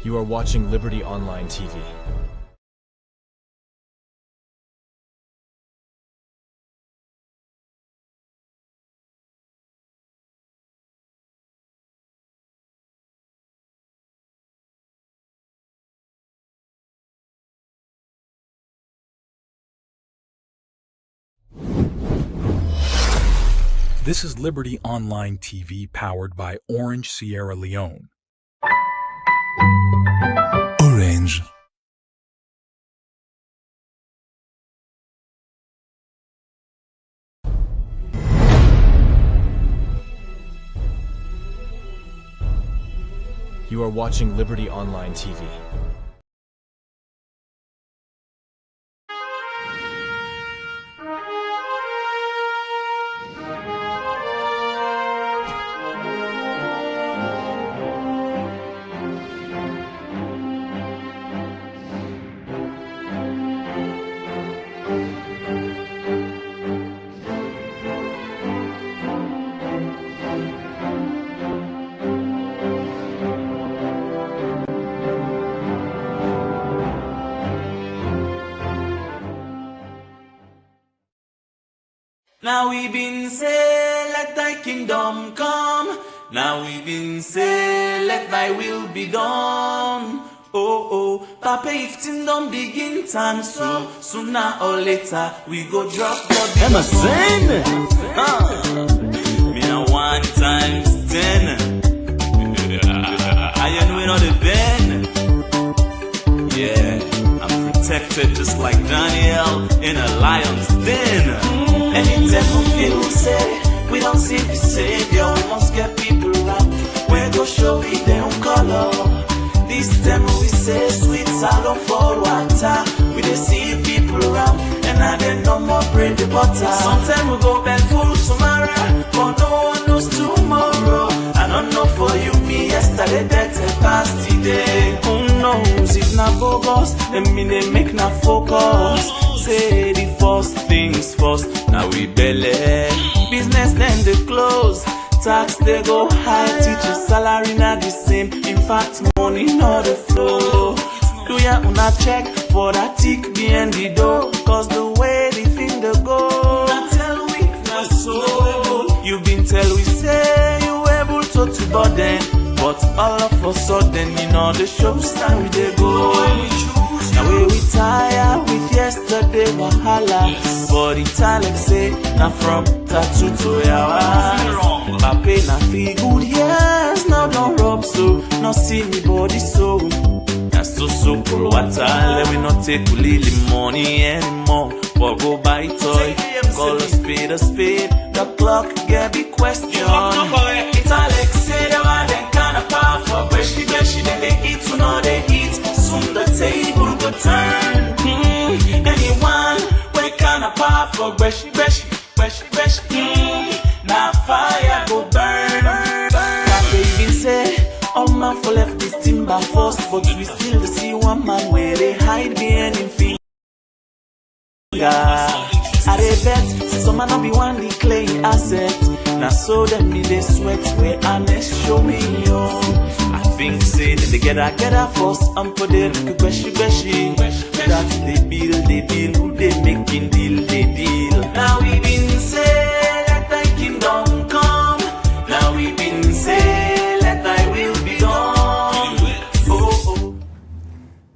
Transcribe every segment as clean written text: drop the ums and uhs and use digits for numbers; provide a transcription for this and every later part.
You are watching Liberty Online TV. This is Liberty Online TV powered by Orange Sierra Leone. Orange. You are watching Liberty Online TV. Now we been say, let thy kingdom come. Now we been say, let thy will be done. Oh, oh, Papa, if kingdom begin time, so sooner or later we go drop the big Emerson. Me a 1 times 10. I ain't doing all the bend. Yeah, I'm protected just like Daniel in a lion's den. Anytime we feel say we don't see the savior, we must get people out. We go show we them color. This time we say sweet salon for water. We dey see people around, and now they no more bread the butter. Sometimes we go back full tomorrow, but no one knows tomorrow. I don't know for you, me yesterday better past today. Who knows if na bogus, them mean they make na focus. Say the first things first, now we belly. Business then they close, tax they go high, teacher salary not the same. In fact, money not the flow. Do ya una check for that tick behind the door? Cause the way the thing they go, not tell we not so. You been tell we say you able to burden, but all of a sudden you know the show start we they go. Now we tired with yesterday wahala, but Italian say na from tattoo to yawa. Papa na feel good, yes, now don't rub so, no see me body so. That's so cool water, let me not take lily money anymore. But go buy toy, call a spade, the clock get big question. Italian say they want them kind of power for beshi, then they eat to know they eat. Soon the table go turn. Anyone we kind of power for beshi. Now fire go burn. That baby say, all man for left this timber first, but we still see one man where they hide behind him finger. I dey bet, some man not be one the claim asset. Now so them me they sweat where honest show me yo. I think say that they get her first and put it beshi. That they build, who they making deal, they deal. Now we been say, let thy kingdom come. Now we been say, let thy will be done. Oh.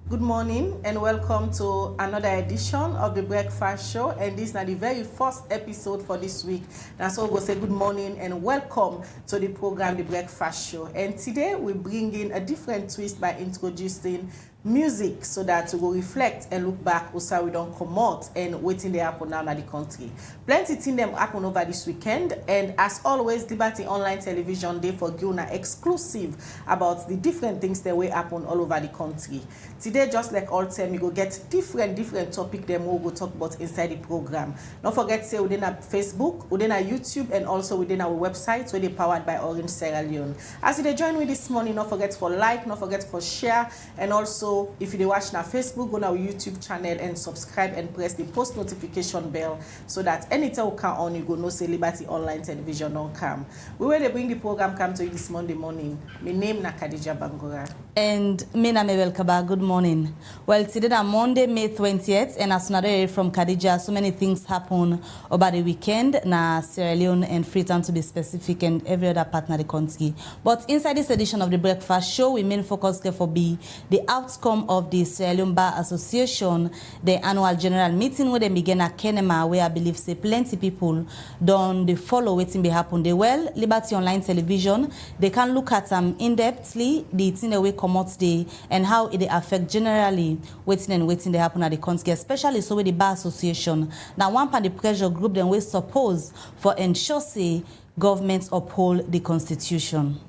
Good morning and welcome to another edition of the Breakfast Show, and this is now the very first episode for this week. Now so we'll go say good morning and welcome to the program The Breakfast Show. And today we bring in a different twist by introducing music so that we will reflect and look back also we don't come out and waiting they happen now in the country. Plenty things them happen over this weekend, and as always Liberty Online Television they for Guna exclusive about the different things that will happen all over the country. Today just like all time you go get different topic them we'll go talk about inside the program. Don't forget say within our Facebook, within our YouTube, and also within our website where they powered by Orange Sierra Leone. As you join me this morning, don't forget for like, don't forget for share, and also if you watch our Facebook, go on our YouTube channel and subscribe and press the post notification bell so that anytime we come on, you go know say Liberty Online Television don't come. We will bring the program come to you this Monday morning. My name is Khadija Bangura. And Mina Mabella, good morning. Well, today on Monday, May 20th, and as another from Khadija, so many things happen over the weekend na Sierra Leone and Freetown to be specific and every other partner the country. But inside this edition of the Breakfast Show, we main focus for be the outcome of the Sierra Leone Bar Association, the annual general meeting where they began at Kenema, where I believe say plenty people don't they follow waiting be happen. They well, Liberty Online Television, they can look at in-depthly the thing that we come out today and how it affect generally waiting they happen at the country, especially so with the Bar Association. Now one part the pressure group then we suppose for ensure say governments uphold the constitution.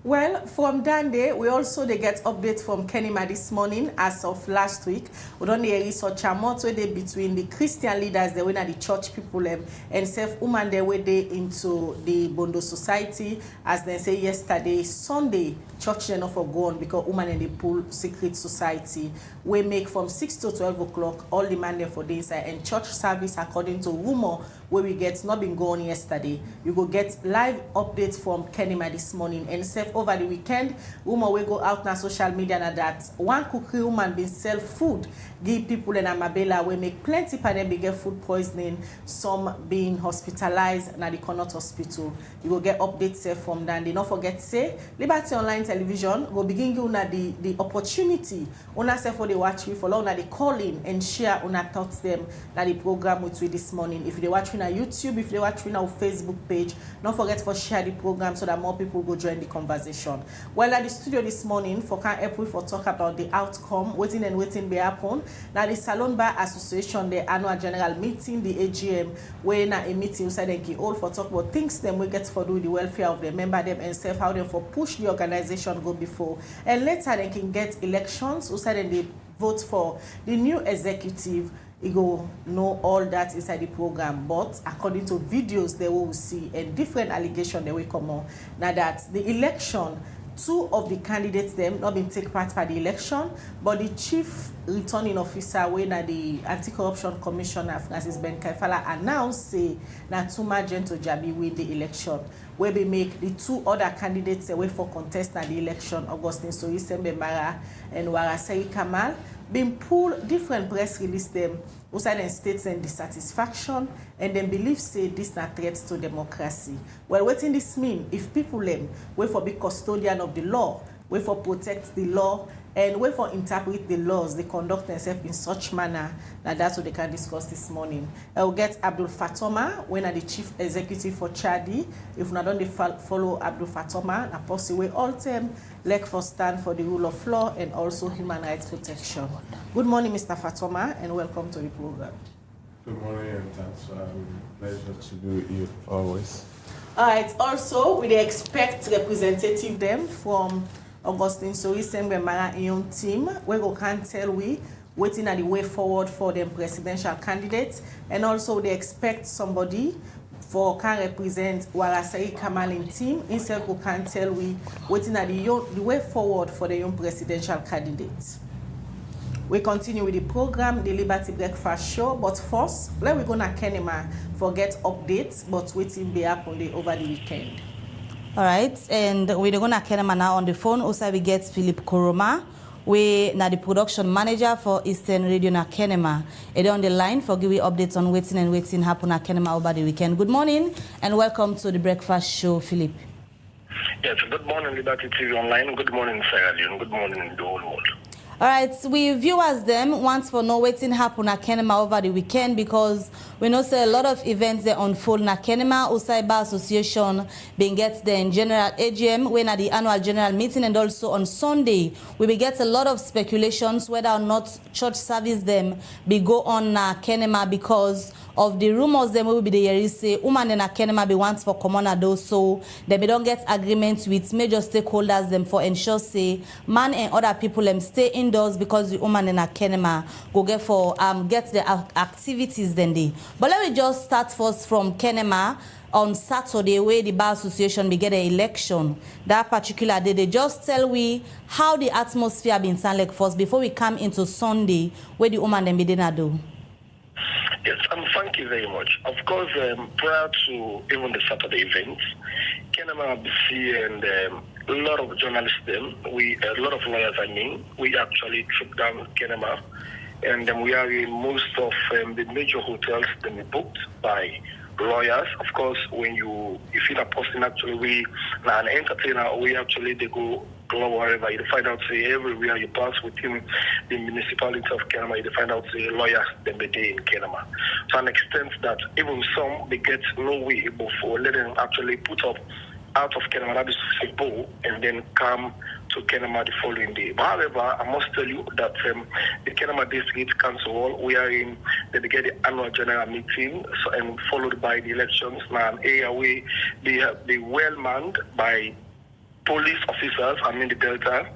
Well, from Dande, we also they get updates from Kenema this morning as of last week. We don't hear research amount where they between the Christian leaders, the way that the church people and self-woman they way they into the Bondo society, as they say yesterday, Sunday, church they not for go on because woman in the pool secret society we make from 6 to 12 o'clock all the man there for the inside and church service according to rumor where we get not been going yesterday. You go get live updates from Kenema this morning and self over the weekend. Rumor we go out na social media na that one cookery woman been sell food, give people in a Mabella we make plenty for them get food poisoning, some being hospitalized na the Connaught Hospital. You go get updates from that. Don't forget say Liberty Online Television go begin you na the opportunity una say for the watch we follow na the call in and share una thoughts them na the program with we this morning. If they watch on YouTube, if they watch on our Facebook page, don't forget for share the program so that more people go join the conversation. Well, at the studio this morning, for can help we for talk about the outcome, waiting be happen. Now the Salon Bar Association, the annual general meeting, the AGM, where na a meeting inside they all for talk about things them we get for do the welfare of the member them and self how them for push the organization go before. And later they can get elections, inside they vote for the new executive. You go know all that inside the program, but according to videos they will see and different allegations they will come on. Now that the election, two of the candidates them not been take part by the election, but the chief returning officer when the anti-corruption commissioner Francis Ben Kaifala announced say na Tuma Gento Jabi win the election, where they make the two other candidates away for contest at the election, Augustine Soyisembe Mara and Warasei Kamal, been pulled different press release them outside and states and dissatisfaction and then believe say this not threat to democracy. Well, what in this mean if people wait for be custodian of the law, wait for protect the law and wait for interpret the laws, they conduct themselves in such manner that that's what they can discuss this morning. I will get Abdul Fatoma, when are the chief executive for Chadi. If not don't follow Abdul Fatoma, na possibly all them like for stand for the rule of law and also human rights protection. Good morning, Mr. Fatoma, and welcome to the program. Good morning and thanks. Pleasure to do it always. All right. Also, we expect representative them from Augustine Soyisembe Mara Ion team. We go can tell we waiting at the way forward for them presidential candidates, and also they expect somebody for can represent Warasei Kamalin team. Instead, we can tell we waiting at the way forward for the young presidential candidates. We continue with the program, the Liberty Breakfast Show, but first, let we go to Kenema for get updates, but waiting be up over the weekend. All right, and we're going to Kenema now on the phone. Also, we get Philip Koroma, we now the production manager for Eastern Radio na Kenema. And on the line for giving updates on waiting happen at Kenema over the weekend. Good morning and welcome to the Breakfast Show, Philip. Yes, good morning, Liberty TV Online. Good morning, Sierra Leone. Good morning, the whole world. All right, we viewers them once for no waiting happen at Kenema over the weekend because we know say a lot of events they unfold na Kenema. Usai Bar Association being get the general AGM when at the annual general meeting, and also on Sunday we will get a lot of speculations whether or not church service them be go on na Kenema because of the rumors them will be the year say woman na Kenema be wants for common those so they don't get agreements with major stakeholders them for ensure say man and other people them stay indoors because the woman in Kenema go get for get the activities then they. But let me just start first from Kenema. On Saturday, where the Bar Association began the election, that particular day, they just tell we how the atmosphere been sound like first before we come into Sunday, where the woman them be dinner do. Yes, thank you very much. Of course, prior to even the Saturday events, Kenema BC and a lot of journalists then, a lot of lawyers we actually trip down Kenema, and then we are in most of the major hotels that we booked by lawyers. Of course, if you're a person actually, an entertainer, they go wherever you find out, say, everywhere you pass within the municipality of Kenema, you find out, say, lawyers, then they day in Kenema. To an extent that even some, they get no way before letting them actually put up out of Kenema, that is simple, and then come to Kenema the following day. But however, I must tell you that the Kenema District Council Hall, we are in, they get the annual general meeting, and followed by the elections. Now, an area where they well manned by police officers, the Delta.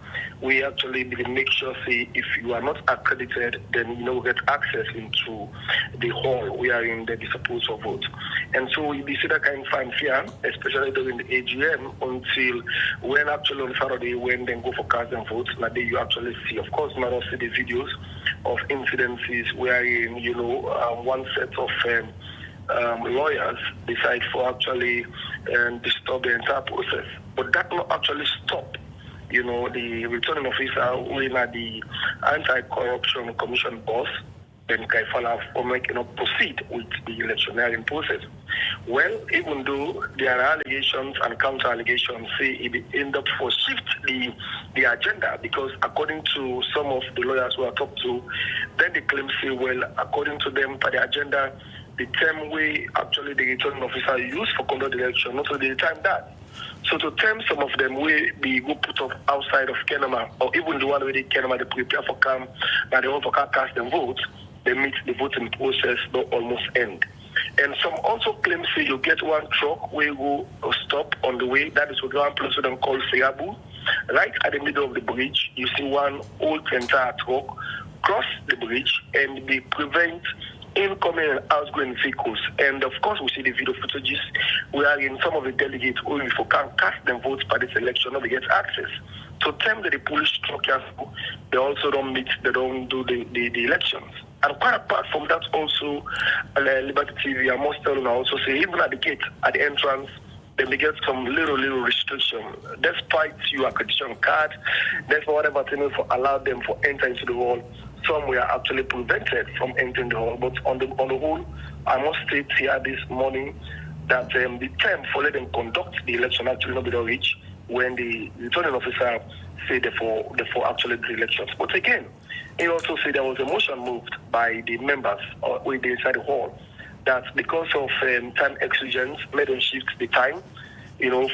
We actually make sure, say, if you are not accredited, then get access into the hall. We are in the supposed to vote. And so we see that kind of fanfare, especially during the AGM, until when actually on Saturday, when they go for cast and votes, now day you actually see, of course, not also the videos of incidences wherein, one set of lawyers decide for actually disturb the entire process. But that will actually stop, the returning officer who is the Anti-Corruption Commission boss, then Kaifala for proceed with the electioneering process. Well, even though there are allegations and counter allegations, say it end up for shift the agenda, because according to some of the lawyers who I talked to, then they claim, say, well, according to them, for the agenda, the term way actually the returning officer used for conduct the election, not the time that. So to term some of them will be go put up outside of Kenema, or even the one where they Kenema they prepare for come, now they want for cast and vote, they meet the voting process don't almost end. And some also claim, say, you get one truck where you go stop on the way, that is what one place with them called Seyabu. Right at the middle of the bridge, you see one old entire truck cross the bridge and they prevent incoming and outgoing vehicles. And of course, we see the video footages where in some of the delegates who for can cast them votes by this election, they get access. To them that the police structures, they also don't do the elections. And quite apart from that also, Liberty TV, I must tell you also say, even at the gate, at the entrance, then they get some little restriction. Despite your accreditation card, despite whatever thing for allow them for enter into the hall, some were actually prevented from entering the hall. But on the whole, I must state here this morning that the term for letting conduct the election actually not be reached when the returning officer said for actually the elections. But again, he also said there was a motion moved by the members with inside the hall that because of time exigence, made them shift the time,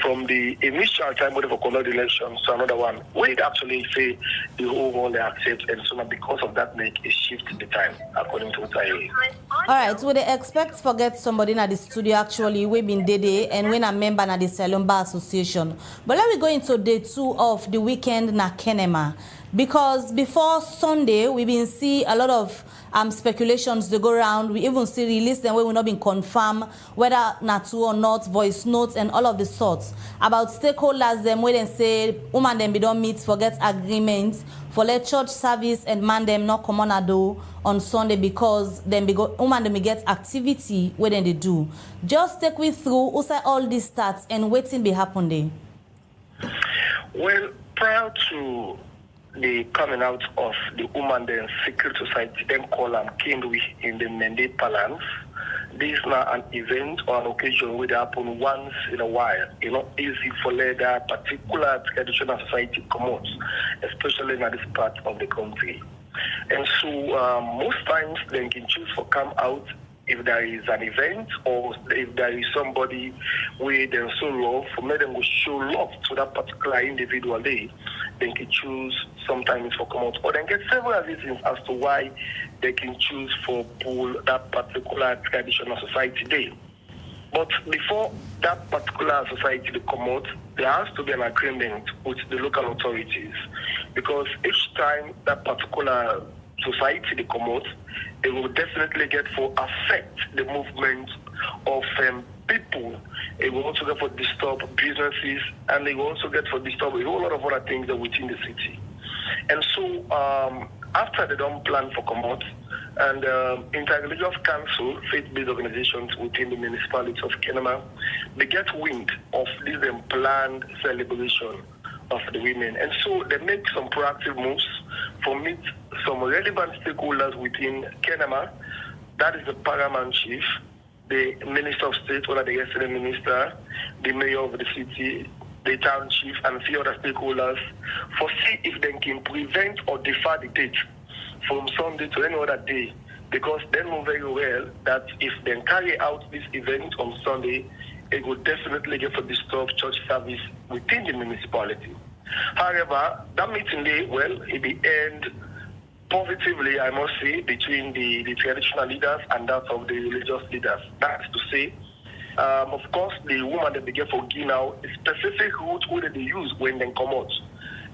from the initial time when they conduct the elections to another one. We actually say the whole hall they accept, and so because of that, make a shift the time according to what I hear. All right, so they expect forget somebody in the studio actually we been day and when a member na the Sierra Leone Bar Association. But let me go into day 2 of the weekend na Kenema. Because before Sunday, we've been see a lot of speculations they go around. We even see release them where we've not been confirmed whether not true or not, voice notes and all of the sorts. About stakeholders them where they say woman them be don't meet, forget agreements for let church service and man them not come on a do on Sunday because them be go woman them get activity where they do. Just take me through who say all these stats and waiting be happen there. Well, prior to the coming out of the woman then secret society, then call them Kindwe in the Mende Palace. This is now an event or an occasion where they happen once in a while. It's not easy for that particular traditional society come out, especially in this part of the country. And so most times they can choose for come out if there is an event or if there is somebody where they show love, for me them will show love to that particular individual day, they can choose sometimes for come out. Or they get several reasons as to why they can choose for pull that particular traditional society day. But before that particular society to come out, there has to be an agreement with the local authorities. Because each time that particular society they come out, they will definitely get for affect the movement of people. They will also get for disturb businesses, and they will also get for disturb a whole lot of other things that within the city. And so after they don't plan for come out, and interreligious council, faith-based organizations within the municipality of Kenema, they get wind of this planned celebration. of the women. And so they make some proactive moves for meet some relevant stakeholders within Kenema. That is the paramount chief, the Minister of State, one of the resident minister, the mayor of the city, the town chief, and a few other stakeholders, for see if they can prevent or defer the date from Sunday to any other day, because they know very well that if they carry out this event on Sunday, it will definitely get for disturb church service within the municipality. However, that meeting day, well, it will end positively, I must say, between the traditional leaders and that of the religious leaders. That is to say, of course, the woman that they get for now, a specific route where they use when they come out.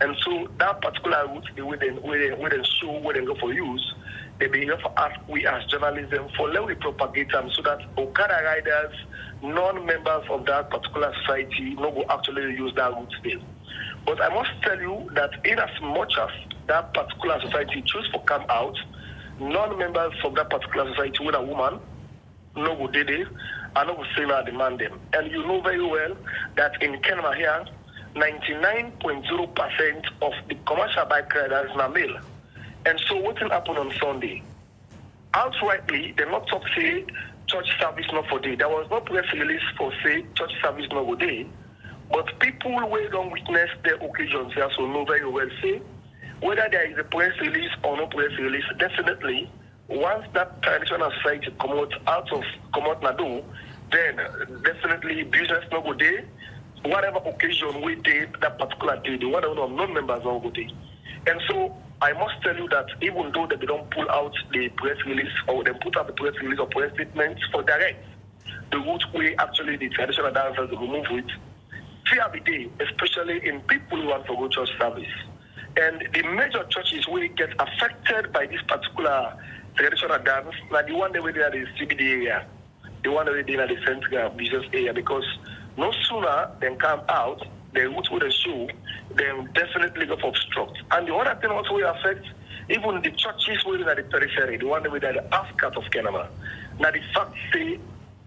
And so that particular route, they will then show where they go for use. They be here for us, we as journalism, for let we propagate them so that Okada riders, non-members of that particular society, no go actually use that route still. But I must tell you that in as much as that particular society choose to come out, non-members from that particular society with a woman, no go did it, and no go say I demand them. And you know very well that in Kenema here, 99.0% of the commercial bike riders are male. And so what will happen on Sunday? Outrightly, they're not talk say church service not for day. There was no press release for say church service not for day. But people who don't witness their occasions here so know very well say whether there is a press release or no press release, definitely once that traditional society come out of Nado, then definitely business not go day. Whatever occasion we did that particular day, the one of non-members don't go day. And so I must tell you that even though they don't pull out the press release or they put out the press release or press statements for direct, the route way actually the traditional dancers will move with, fear the day, especially in people who want to go church service. And the major churches will get affected by this particular traditional dance, like the one that we did at the CBD area, the one that we did at the central business area, because no sooner than come out, the route with the show, then definitely go for obstruct. And the other thing also will affect even the churches within the periphery, the one that we did at the outskirts of Kenema. Now the fact say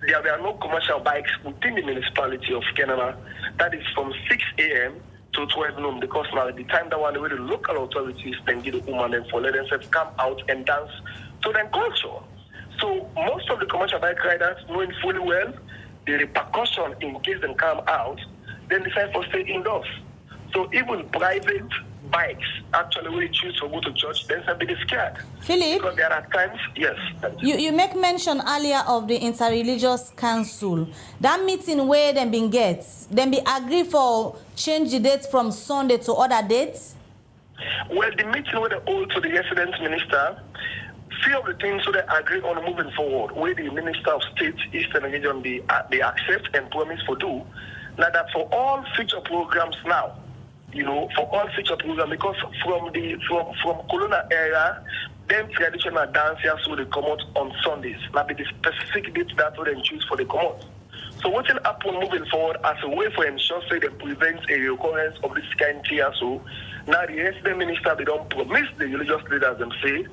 there were no commercial bikes within the municipality of Kenema. That is from 6 a.m. to 12 noon, because now at the time that one way the local authorities then give the woman and for let themselves come out and dance to their culture. So most of the commercial bike riders knowing fully well the repercussion in case they come out, then decide to stay indoors. So even private bikes actually will choose to go to church, then somebody is scared. Philip, because there are times, yes. You make mention earlier of the interreligious council. That meeting where them been agree for change the date from Sunday to other dates? Well, the meeting with the old to the resident minister, few of the things so they agree on moving forward, where the Minister of State, Eastern Region, they accept and promise for do. Now that for all future programs now, for all future programs, because from Colonial era, them traditional dancers will come out on Sundays. Now be the specific dates that will then choose for the come out. So what will happen moving forward as a way for ensure say they prevent a recurrence of this kind here. So now the resident minister, they don't promise the religious leaders them say,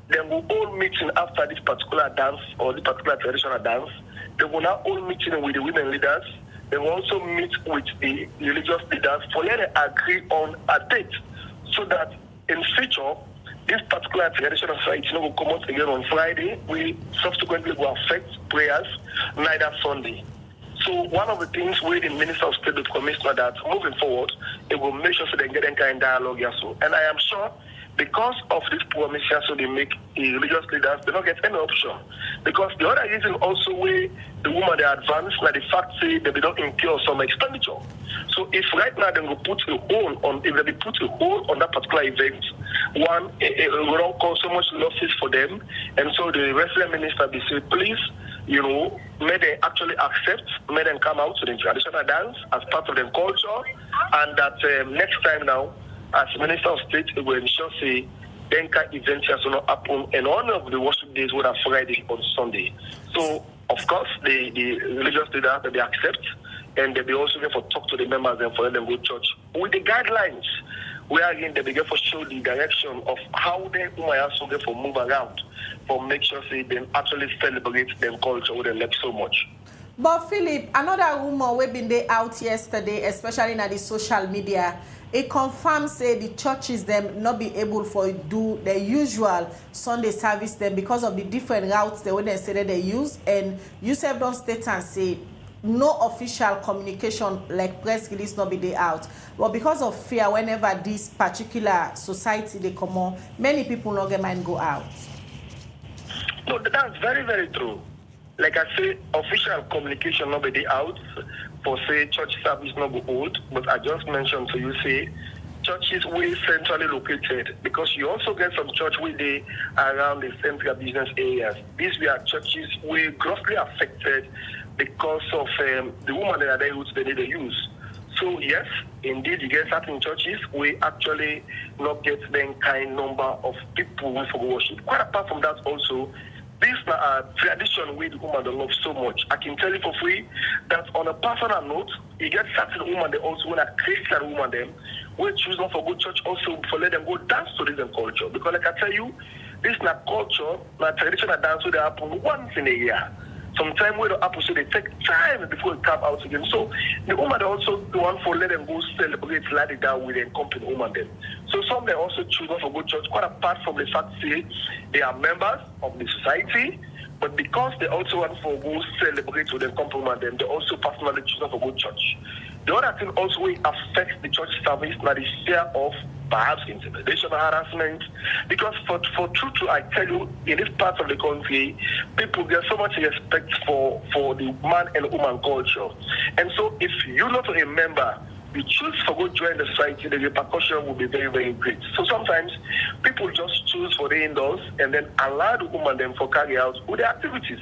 they will all meeting after this particular dance or this particular traditional dance. They will now all meeting with the women leaders. They will also meet with the religious leaders for them to agree on a date so that in future, this particular traditional society will come out again on Friday. We subsequently will affect prayers, neither Sunday. So one of the things where the Minister of State, the Commissioner, that moving forward, it will make sure so they get any kind of dialogue also. And I am sure because of this promise so they make the religious leaders, they don't get any option. Because the other reason also where the woman they advance, like the fact say that they don't incur some expenditure. So if right now they will put a hold on, if they put a hold on that particular event, one, it will not cause so much losses for them. And so the resident minister be say, please, may they actually accept, may them come out to the traditional dance as part of their culture, and that next time now, as Minister of State, it will ensure say Denka events will not happen, and one of the worship days will have Friday on Sunday. So of course the religious leaders they accept, and they be also going for talk to the members and for let them go to church with the guidelines. Where again they begin for show the direction of how they also get for move around, for make sure say they actually celebrate their culture with them like so much. But Philip, another rumor we been there out yesterday, especially in the social media, it confirms say the churches them not be able for do the usual Sunday service them because of the different routes they wouldn't say that they use, and you have don't state and say no official communication like press release not be there out. But because of fear, whenever this particular society they come on, many people not get mind go out. No, that's very, very true. Like I say, official communication not be out for say church service not go old, but I just mentioned to you say churches way centrally located, because you also get some church where they around the central business areas. These were churches were grossly affected because of the woman that they roots they need to use. So yes, indeed, you get certain churches we actually not get the kind number of people who for worship. Quite apart from that also, this is a tradition we the woman they love so much. I can tell you for free that on a personal note, you get certain women they also want a Christian woman them we choose not for good church also for let them go dance to this culture. Because like I tell you, this is not culture, not traditional dance will happen once in a year. Sometimes when the happen, so they take time before it come out again. So the woman they also go on for let them go celebrate like that with their company woman them. So some they also choose not for good church, quite apart from the fact say they are members of the society, but because they also want for go celebrate with their company woman them, they also personally choose not for good church. The other thing also affects the church service, now the fear of perhaps intimidation or harassment. Because for true, I tell you, in this part of the country, people get so much respect for the man and woman culture. And so if you're not a member, you choose for go join the society, the repercussion will be very, very great. So sometimes people just choose for the indoors and then allow the woman them for carry out with their activities.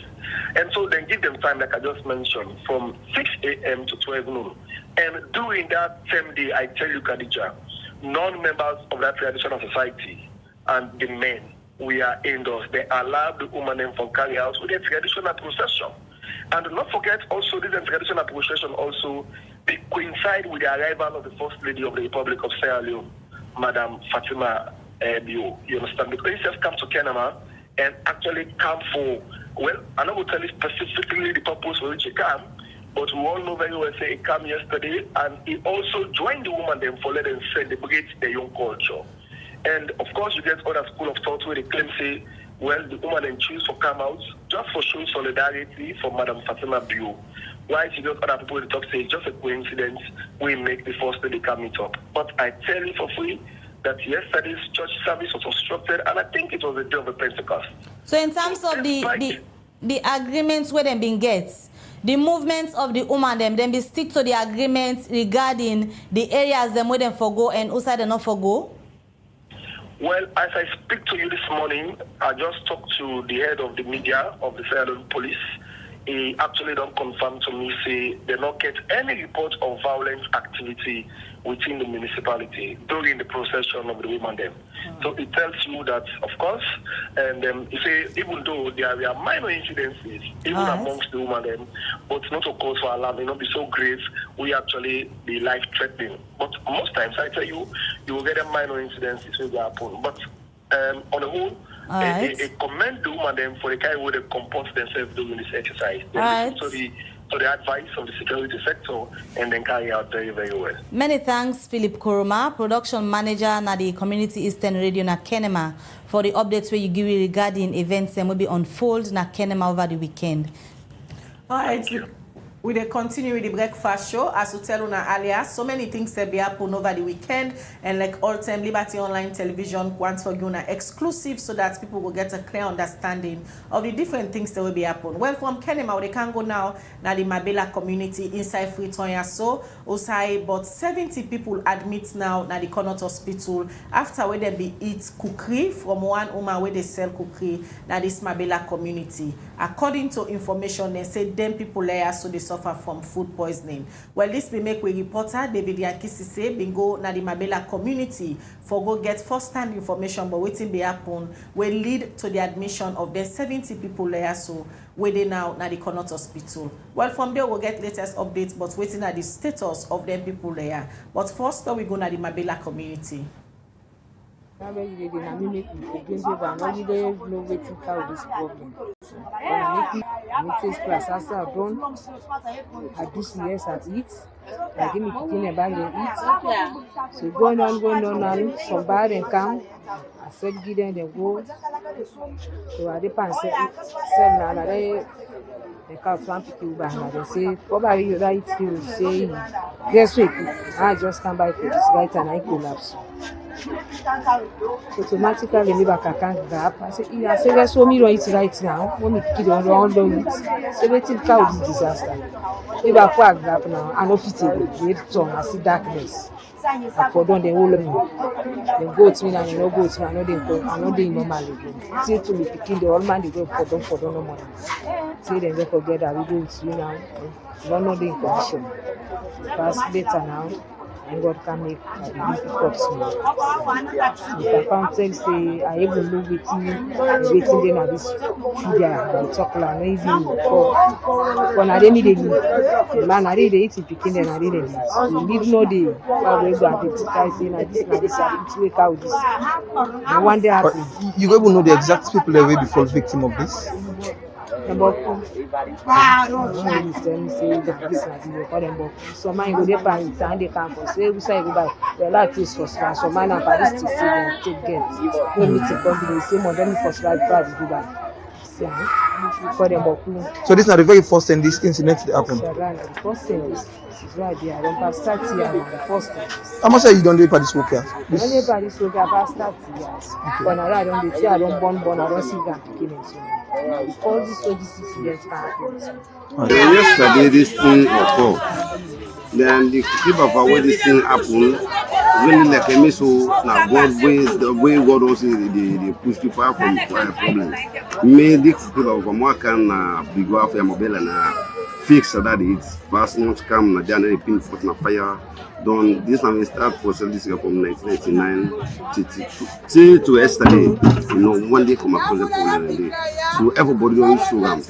And so then give them time, like I just mentioned, from 6 a.m. to 12 noon. And during that same day, I tell you, Khadija, non-members of that traditional society and the men, we are indoors. They allow the woman them for carry out with their traditional procession. And do not forget also this traditional procession also they coincide with the arrival of the First Lady of the Republic of Sierra Leone, Madam Fatima Bio. You understand? Because he just come to Kenema and actually come for, well, I'm not going to tell you specifically the purpose for which he came, but we all know very well say he came yesterday and he also joined the woman them for let them celebrate their young culture. And of course you get other school of thought where they claim say, well, the woman then choose to come out just for showing solidarity for Madam Fatima Bio. Why she got other people to talk say it's just a coincidence we make the First Lady come meet up. But I tell you for free that yesterday's church service was obstructed and I think it was the day of the Pentecost. So in terms of the agreements where them been gets, the movements of the woman them be stick to the agreements regarding the areas them where them forgo and outside them not forgo? Well, as I speak to you this morning, I just talked to the head of the media of the Sierra Leone Police. He actually don't confirm to me, say they not get any report of violent activity within the municipality during the procession of the women them. So it tells you that, of course, and you say even though there are minor incidences, even amongst the women them, but not of course for alarm, it not be so grave, we actually be life-threatening. But most times, I tell you, you will get a minor incidences will happen. But on the whole, I commend the woman them for the kind of way they comport themselves during this exercise. They listen to the advice of the security sector and then carry out very, very well. Many thanks, Philip Koroma, production manager na the Community Eastern Radio na Kenema, for the updates where you give regarding events and will be unfold na Kenema over the weekend. All right. We will continue with the breakfast show. As we tell you earlier, so many things that be happen over the weekend, and like all time Liberty Online Television wants for you exclusive so that people will get a clear understanding of the different things that will be happen. Well, from Kenema, they can go now the Mabella community inside Freetonia. So, Osai, but 70 people admit now the Connaught Hospital after where they be eat cookery from one woman where they sell cookery this Mabella community. According to information, they say them people there so they suffer from food poisoning. Well, this be make we reporter David Yankisise been go na the Mabella community for go get first-hand information, but waiting be happen will lead to the admission of the 70 people there so where they now na the Connaught Hospital. Well, from there we'll get latest updates, but waiting at the status of them people there. But first, we go na the Mabella community. Now when you dey na me make me begin dey but no dey know wetin cause this problem. When I make it class after I done, I do CS at it. I give me cooking about them eat. So going on and some bad and come. I said give them go. So I depend sell now they can't one people back now. They say probably you right still say guess week I just come by for this right and I collapse. So automatically me back I can't grab. I say let's show me right now. When me kid on it. So wetin cause this disaster. Me back grab now. I no fit it turn I see darkness. I for don they hold me. They go to me and you no go to me. I know they normal again. Till to me picking the old man they go for don't no money. Till then they forget that we go with you now. Don't know the condition. Pass better now. And God can make pick up small. If I can't tell say I even move with you, waiting then at this figure, chocolate, maybe when I didn't need it. The man I did eat it picking then I didn't eat. You leave no day. I will go identify saying this, I need to wake out this. And one day happen. You go even know the exact people that will be fall victim of this? Number two. Tell me say the police na dey call them but some man go dey parents and they campus. So we say go buy. The lot is for span. Some man and police to see take get. When meeting come they say more than for span price go buy. See, we call them but so this is not the very first time this incident happened. The first thing is right there. I don't pass 30 years the first time. How much are you done doing for this work here? I don't do for this work past 30 years. But now I don't do I don't born I don't see them picking it. All this incidents can happen. Yesterday this thing occurred. Then the people of where this thing happened, really like a so now God ways the way God also they push people out from problem. Made the people of American big off Mabella na fix that it's fast not come na January pin put na fire. Done this one start process this year from 1999 to yesterday. You know, one day come across the problem. So everybody don't show them.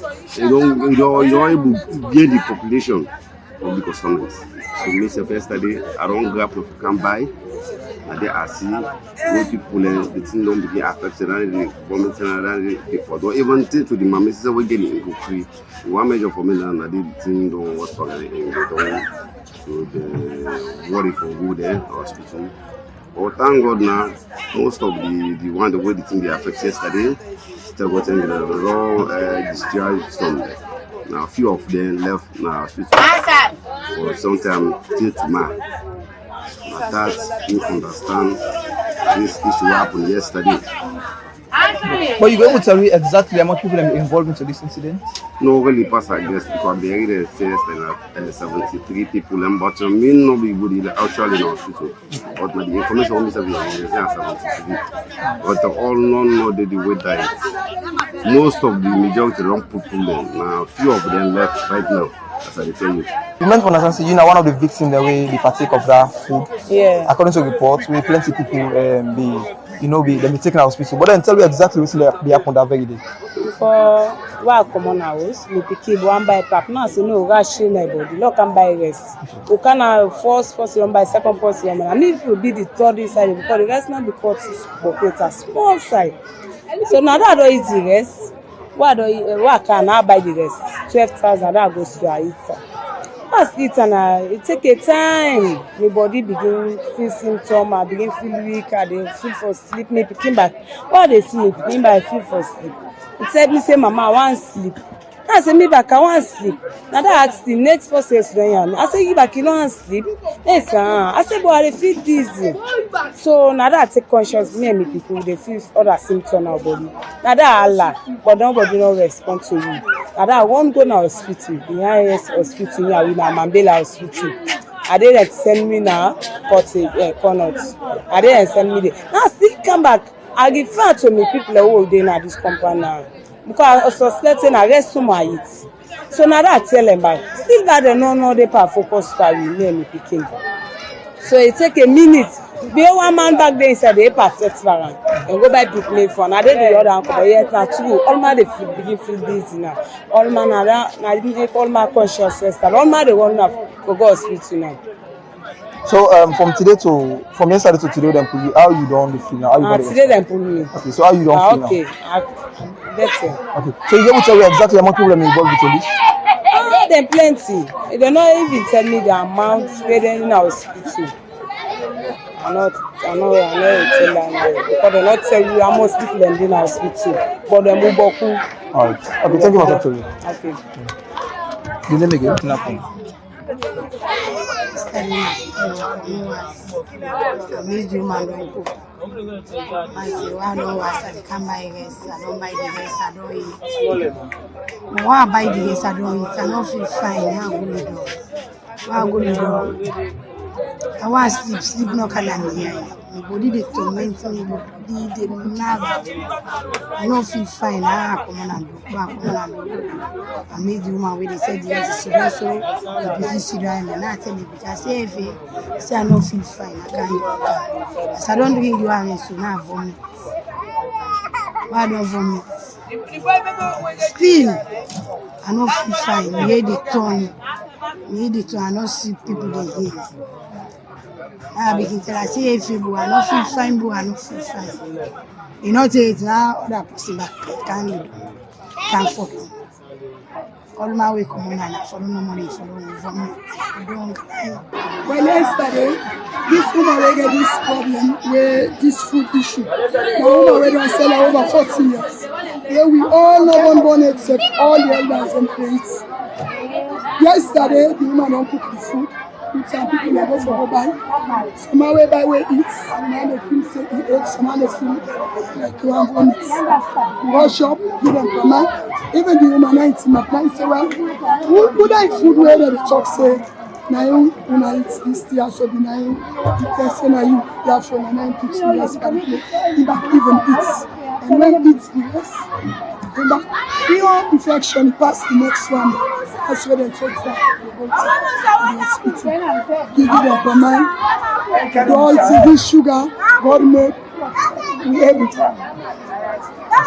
You're able to get the population of the customers. So myself yesterday, I don't grab to come by. And they are see when people the thing don't begin affected and the government and the even to the mama sister we get in cookery. One major for me now the thing don't work for the so the worry for go there hospital. But thank God now most of the one the way the thing they affect yesterday still got in the raw discharge from there. Now a few of them left now hospital for some time till tomorrow. That you understand this issue happened yesterday. But you go able to tell me exactly how much people are involved into this incident? No, really pass I guess because they already says 73 people and but me no be good actually in hospital. But the information only says 73. But all know the way that most of the majority don't put people in. Now few of them left right now. As I tell you. You meant for instance, you know, one of the victims the way they partake of that food. Yeah. According to reports, we plenty people they be taken to hospital. But then tell me exactly what they happened that very day. For what common house, we pick one by pack. Now say no rush in body. No can buy rest. We can first person by second person. I mean it will be the third side because the rest not because it's a small side. So now that don't eat the rest. What can I buy the rest? 12,000 that goes to our eater. As eater it take a time. My body begin feel symptoms, I begin feel weak, I dey feel for sleep. Me picking back. What they see me picking back, I feel for sleep. It said me say, Mama, I want sleep. I say me back, I want sleep. Now that asked the next person I say you back, you don't want sleep. Yes, I say but I feel dizzy. So now that I take conscious, me and me people they feel other symptoms in our body. Now that Allah, but nobody don't respond to you. Now that I won't go to hospital, the highest hospital here with my Mabella hospital. I didn't send me now, but corners. I didn't send me there. Now still come back. I refer to me people who are in this company now. Because I suspect I rest to my eat. So now that I tell them by still that they don't know they part focus for me picking. So it take a minute. The one man back there said they perfect for and go by big play for. Now they do the other uncle, but yet not true. All man they begin feel busy now. All man now make all my consciousness. All man they want to go hospital now. So from yesterday to today, then how you don't feel now? How you got Today then pull me. Okay, so how you don't feel Okay, now? that's it. Okay, so you able to tell me exactly how much people involved with this? There plenty. They not even tell me the amount where they in our hospital. I know tell them because they not tell you how much people in the hospital, but they move boku. Alright. Okay, thank you for talking to me. Okay. The name again? Kenema. I miss the man don't cook. I say, why don't I can't buy rest? I don't buy the rest, I don't eat. Why I buy the rest, I don't eat. I don't feel fine. I go to I want to sleep no can my body they torment me, my body they nerve. I don't feel fine. Come on and do. I made the woman where they said yes, so the busy sit down and I tell the bitch, I say if say I don't feel fine, I can't. As I don't drink the water, so now I vomit. Why I don't vomit? Still, I don't feel fine. Me hear the tone. I don't see people they hear. I begin to say if you I don't feel fine, I don't feel fine. You know, it's now that person back can't fuck you. All my way come on and I follow no money, follow me vomit. I don't cry. Well, yesterday, this woman will get this problem where this food issue. The woman will don't sell over 40 years. Yeah, we all know one born except all the elders and parents. Yesterday, the woman don't cook the food. Some people they go for go buy. Some way buy way eat. Some they feel say he ate. Some they feel like you want vomit. You go shop, give them command. Even the woman 90 my plan say well, who that food where they talk say na you una eat this year so be na you. The person na you have for na 9 put the rest by the plate. He back even eats. And when he eats the rest, he back pure infection he pass the next one. That's where they talk from. Give them command. All TV sugar, God make we able.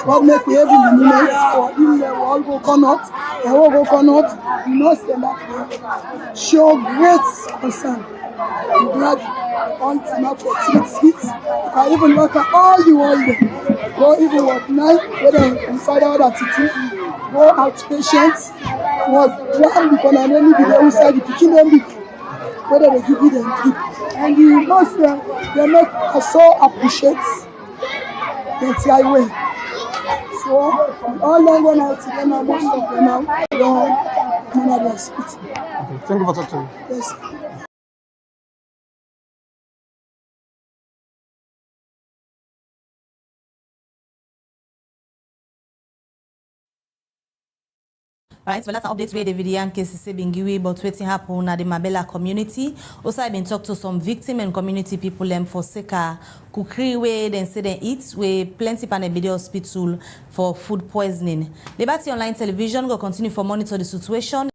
God make we able in minutes or in the all go coconut. The whole go coconut, you know stand up there. Show great concern. You glad on time for 6 weeks. I even work all the day. Go even work night, whether you find out that it is. Go outpatients. Was one because I only be the outside the kitchen them whether they give it them keep. And you must they make us so appreciate the TI way. So all long one out together now, most of them now don't manage their speech. Okay, thank you for talking to me. Yes. Alright, so that's an update where the video and cases being given about waiting happen at the Mabella community. Also, I've been talking to some victim and community people for Sierra cookery where they say they eat with plenty pan video hospital for food poisoning. Liberty Online Television will continue for monitor the situation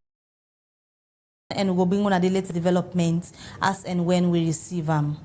and we'll bring on the latest developments as and when we receive them.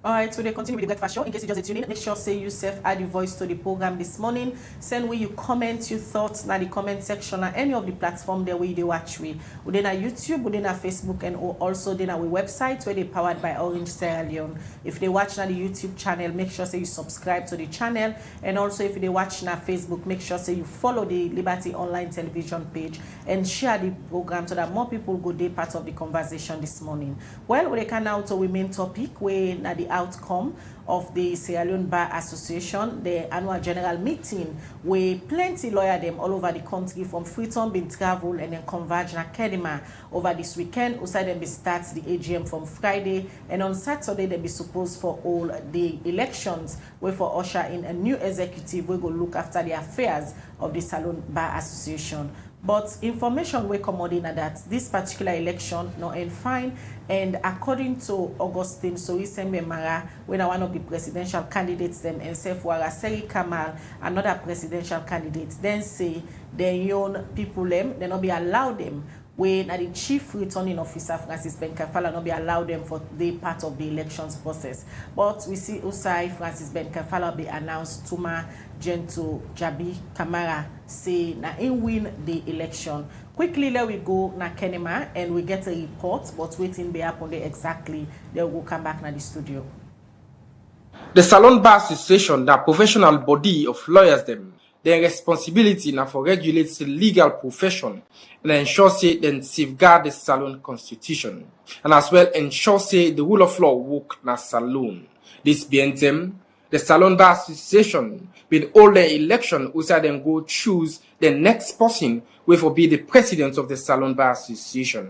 All right, so they continue with the breakfast show. In case you just tune in, make sure say yourself add your voice to the program this morning. Send where you comment your thoughts in the comment section or any of the platform there where you watch we. Within our YouTube, within our Facebook, and also then our website where they powered by Orange Sierra Leone. If they watch on the YouTube channel, make sure say you subscribe to the channel. And also if they watch on our Facebook, make sure say you follow the Liberty Online Television page and share the program so that more people go be part of the conversation this morning. Well, we can now to our main topic where now the outcome of the Sierra Leone Bar Association, the annual general meeting, where plenty lawyer them all over the country from Freetown been travel and then converge na Kenema over this weekend. Also them be starts the AGM from Friday, and on Saturday they be supposed for all the elections where for usher in a new executive we go look after the affairs of the Sierra Leone Bar Association. But information will come in that this particular election no end fine, and according to Augustine Soisembe Mara, when one of the presidential candidates them and Sefwara Seri Kamal, another presidential candidate, then say their own people them, they not be allowed them when the chief returning officer Francis Benkafala not be allow them for the part of the elections process. But we see Usai Francis Benkafala be announced Tuma Gento Jabi Kamara say na in win the election. Quickly let we go na Kenema and we get a report, but waiting be happen there exactly. They will come back na the studio. The Salon Bar Association, the professional body of lawyers them, their responsibility now for regulate the legal profession and ensure say then safeguard the salon constitution and as well ensure say the rule of law work na salon. This being them, the Salon Bar Association with all the election also then go choose the next person who will be the president of the Salon Bar Association.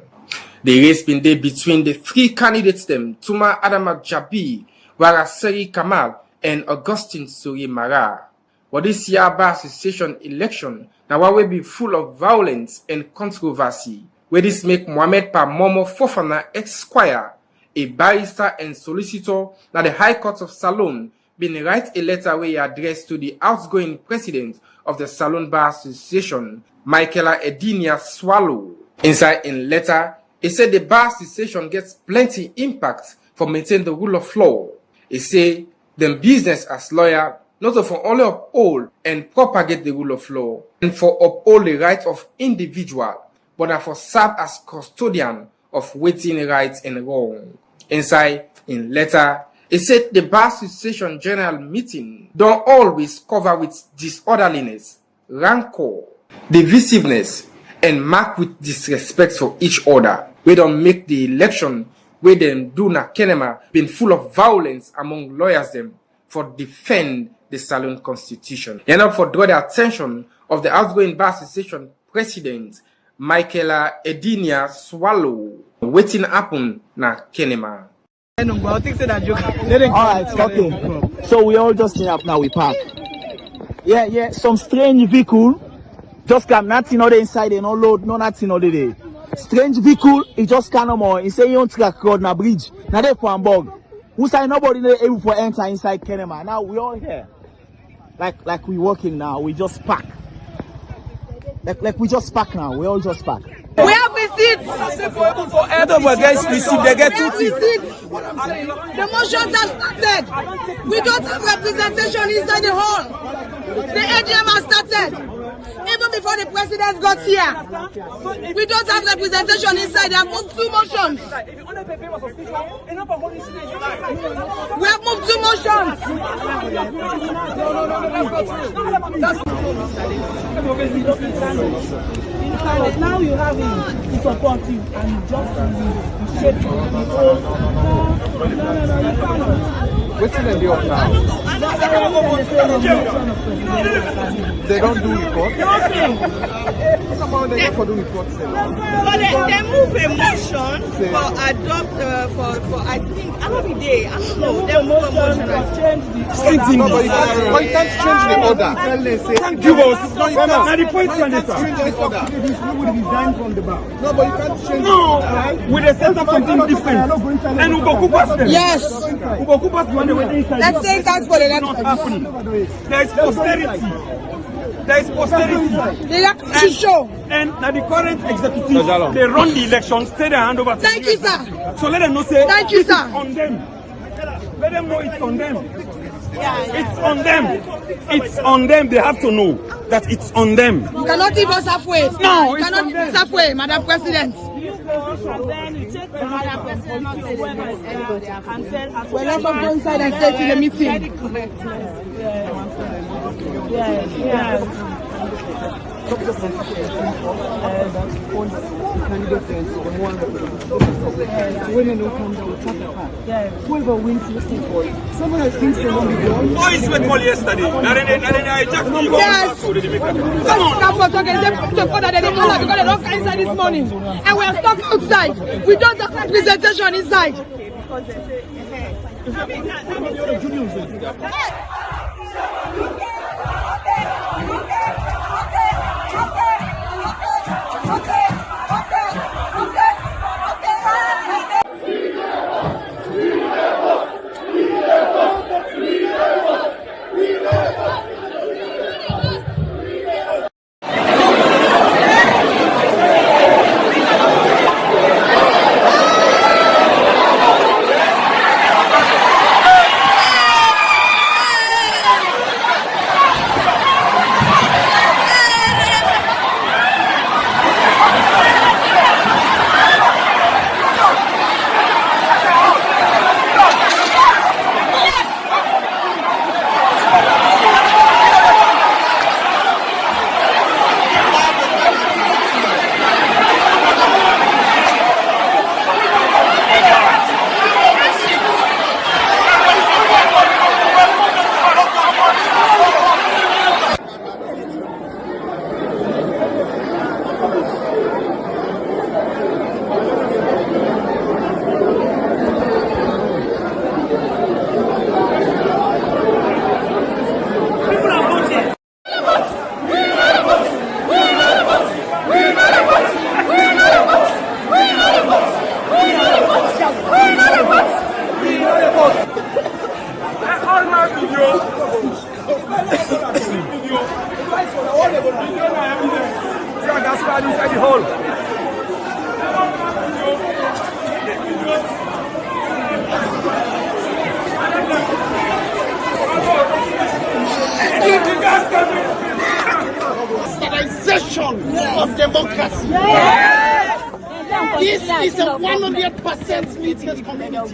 The race been there between the three candidates them, Tuma Adama Jabi, Waraseri Kamal, and Augustine Suri Mara. But this year Bar Association election now will be full of violence and controversy, where this make Mohamed Pa Momo Fofana Esquire, a barrister and solicitor at the High Court of Salon, been write a letter where he addressed to the outgoing president of the Salon Bar Association, Michaela Edinia Swallow. Inside in letter, he said the Bar Association gets plenty impact for maintaining the rule of law. He say them business as lawyer not for only uphold and propagate the rule of law and for uphold the rights of individual, but for serve as custodian of waiting rights and wrong. Inside in letter, he said the Bar Association General Meeting don't always cover with disorderliness, rancor, divisiveness, and mark with disrespect for each other. We don't make the election where them do na Kenema been full of violence among lawyers them for defend the Salon Constitution. And now for draw the attention of the outgoing Bar Association President Michaela Edinia Swallow. Waiting happen na Kenema. Alright, okay. So we all just clean up now, we park. Yeah, some strange vehicle just come, nothing on the inside, they no load, no nothing on the day. Strange vehicle, it just can't no more. He say you don't track road na bridge. Now they for Hamburg. Who say nobody able for enter inside Kenema. Now we all here. Like we working now, we just park. Like we just park now, we all just park. We have receipts. Everybody gets receipt, they get 2 receipts. The motion has started. We don't have representation inside the hall. The AGM has started. Even before the president got here. We don't have representation inside. They have moved 2 motions. We have moved 2 motions. Now you have him to support you and you just shape you What's in the deal now? They don't do report. They move a motion for adopt for I think how many days? I don't know. They move a motion to change the order. But you can't change the order. Can't give us. Now the point we will resign from the bar. No, but you can't change no, we will set up something different. And we go Kupas them. Yes. We go Kupas one way inside. Let's say thanks for the not happening. There is posterity. There is posterity. They have to show. And now the current executive, they run the election, stay their hand over. Thank you, sir. So let them know say thank you, sir. It's on them. Let them know it's on them. It's on them. It's on them. They have to know that it's on them. You cannot leave us halfway. No, you cannot leave us halfway, Madam President. Then you take the Madam President not to anybody and tell well, let's go inside and stay to the meeting. Whoever wins looking for it. Someone else thinks they won't be done. Oh, it's what called yesterday. Yes. Come on. They don't come inside this morning. And we are stuck outside. We don't have representation inside. man inside the hole. Stabilization of democracy. This is a 100% needed community.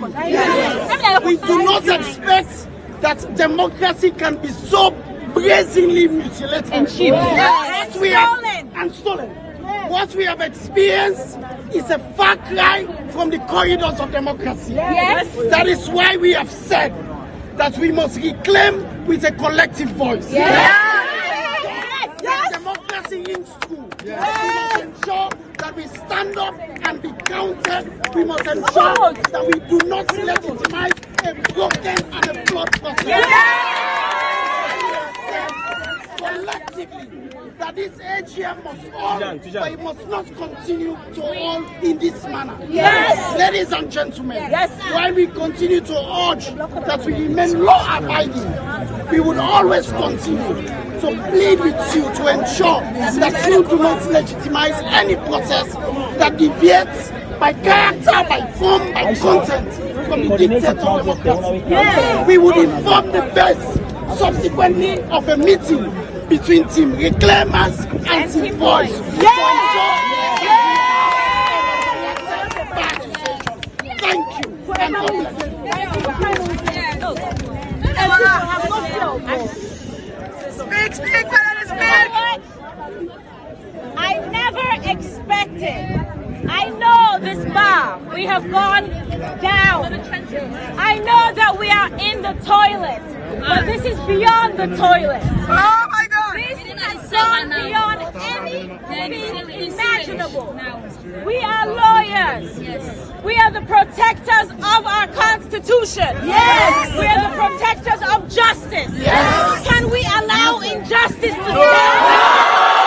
We do not expect that democracy can be so brazenly mutilated and stolen. What we have experienced is a far cry from the corridors of democracy. Yes. That is why we have said that we must reclaim with a collective voice. Democracy in school. We must ensure that we stand up and be counted. We must ensure that we do not legitimize a broken and a flawed process. Collectively, that this AGM must all, but it must not continue to all in this manner. Yes. Ladies and gentlemen, while we continue to urge that we remain law-abiding, we would always continue to plead with you to ensure that you do not legitimize any process that deviates by character, by form, by content from the dictates of democracy. We would inform the best subsequently of a meeting between Team Reclaimers and Team Voice to ensure thank you. And Speak, I never expected. I know this bar, we have gone down. I know that we are in the toilet, but this is beyond the toilet. Oh my God! This is gone beyond anything imaginable. We are lawyers. We are the protectors of our Constitution. Yes. We are the protectors of justice. Yes. Can we allow injustice to stand?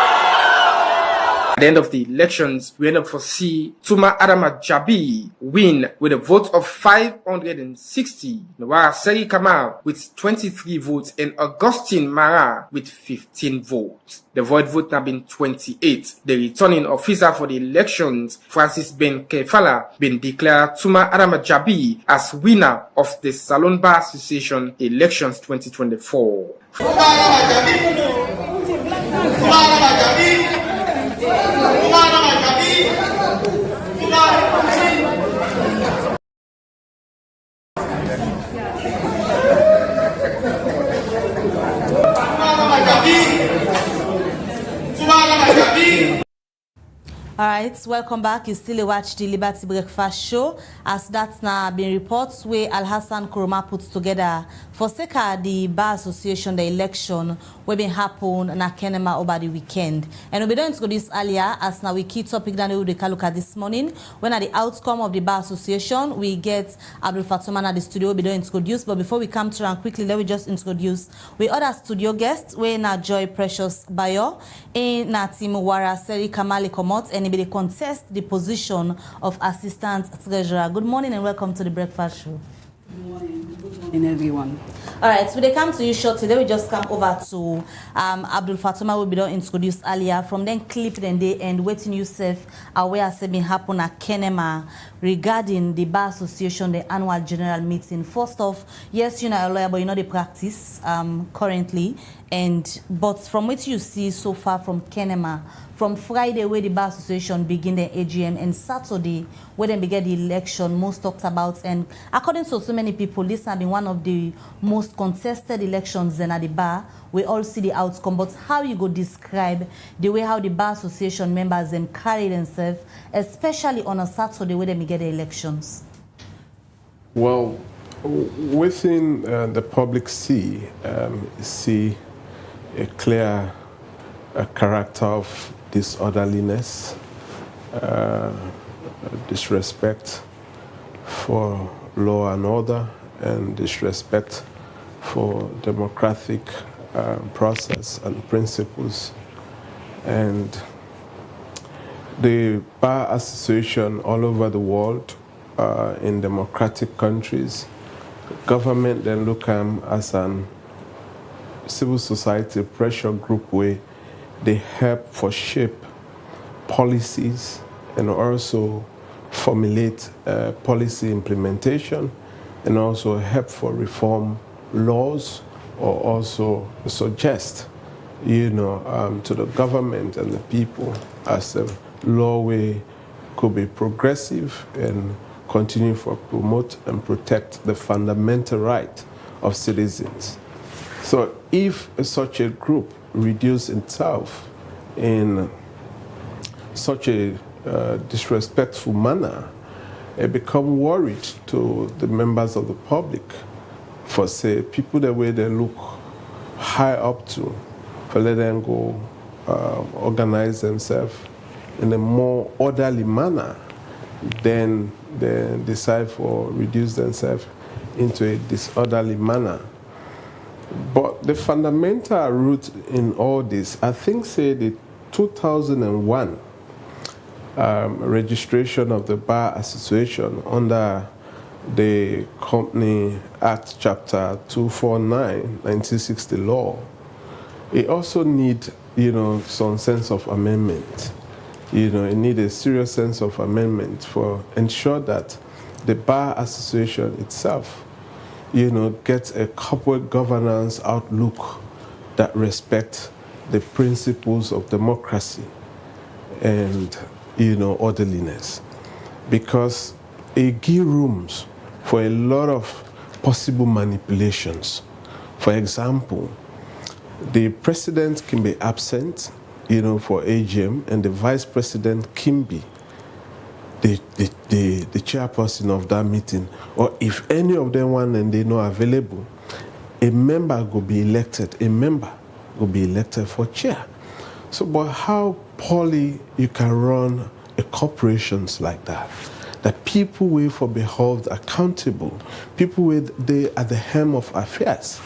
At the end of the elections, we end up foresee Tuma Adama Jabi win with a vote of 560, Nawara Seri Kamal with 23 votes, and Augustine Mara with 15 votes. The void vote have been 28. The returning officer for the elections, Francis Ben Kefala, been declared Tuma Adama Jabi as winner of the Salon Bar Association elections 2024. All right, welcome back. You still watch the Liberty Breakfast Show. As that's now been reports where Al Hassan Kuruma puts together for Seka the Bar Association, the election will be happen na Kenema over the weekend. And we'll be going to go this earlier as now we key topic that we will look at this morning. When at the outcome of the Bar Association, we get Abdul Fatuman at the studio we'll be doing introduce. But before we come to and quickly, let me just introduce we other studio guests. We na Joy Precious Bayo, and na Team Wara Seri Kamali Komot, and they contest the position of Assistant Treasurer. Good morning and welcome to the Breakfast Show. Good morning. Good morning, everyone. All right, so they come to you shortly. Then we just come over to Abdul Fatuma, will be done introduced earlier. From then clip then day and waiting yourself aware has been happen at Kenema regarding the Bar Association, the annual general meeting. First off, yes, you're not a lawyer, but you know the practice currently. But from what you see so far from Kenema, from Friday where the Bar Association begin the AGM and Saturday where they begin the election, most talked about, and according to so many people, this has been one of the most contested elections at the bar. We all see the outcome, but how you go describe the way how the Bar Association members carry themselves, especially on a Saturday where they begin the elections? Well, within the public see a clear character of disorderliness, disrespect for law and order, and disrespect for democratic process and principles. And the Bar Association all over the world, in democratic countries, government then look as an civil society pressure group where they help for shape policies and also formulate policy implementation and also help for reform laws or also suggest, to the government and the people as a law way could be progressive and continue to promote and protect the fundamental right of citizens. So if such a group reduces itself in such a disrespectful manner, it become worried to the members of the public for, say, people the way they look high up to, for let them go organize themselves in a more orderly manner, then they decide for reduce themselves into a disorderly manner. But the fundamental root in all this, I think, say the 2001 registration of the Bar Association under the Company Act Chapter 249, 1960 law, it also need, some sense of amendment. It need a serious sense of amendment for ensure that the Bar Association itself, gets a corporate governance outlook that respects the principles of democracy and, orderliness. Because it gives rooms for a lot of possible manipulations. For example, the president can be absent, for AGM, and the vice president can be the chairperson of that meeting. Or if any of them want and they're not available, a member will be elected. A member will be elected for chair. So, but how poorly you can run a corporations like that? That people will for be held accountable. People they at the helm of affairs.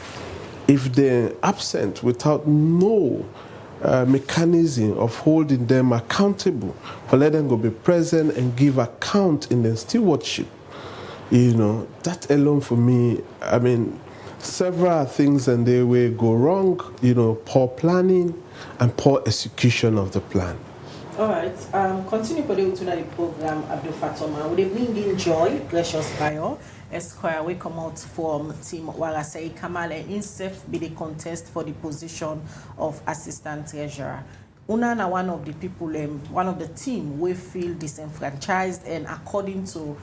If they're absent without no mechanism of holding them accountable, for let them go be present and give account in their stewardship, that alone for me, several things and they will go wrong, poor planning and poor execution of the plan. All right, continue for the program, Abdul Fatoma. Would they bring in Joy, Gracious Bayo, Esquire, we come out from Team Warasei Kamal and himself be the contest for the position of Assistant Treasurer. Una na one of the people, one of the team, we feel disenfranchised, and according to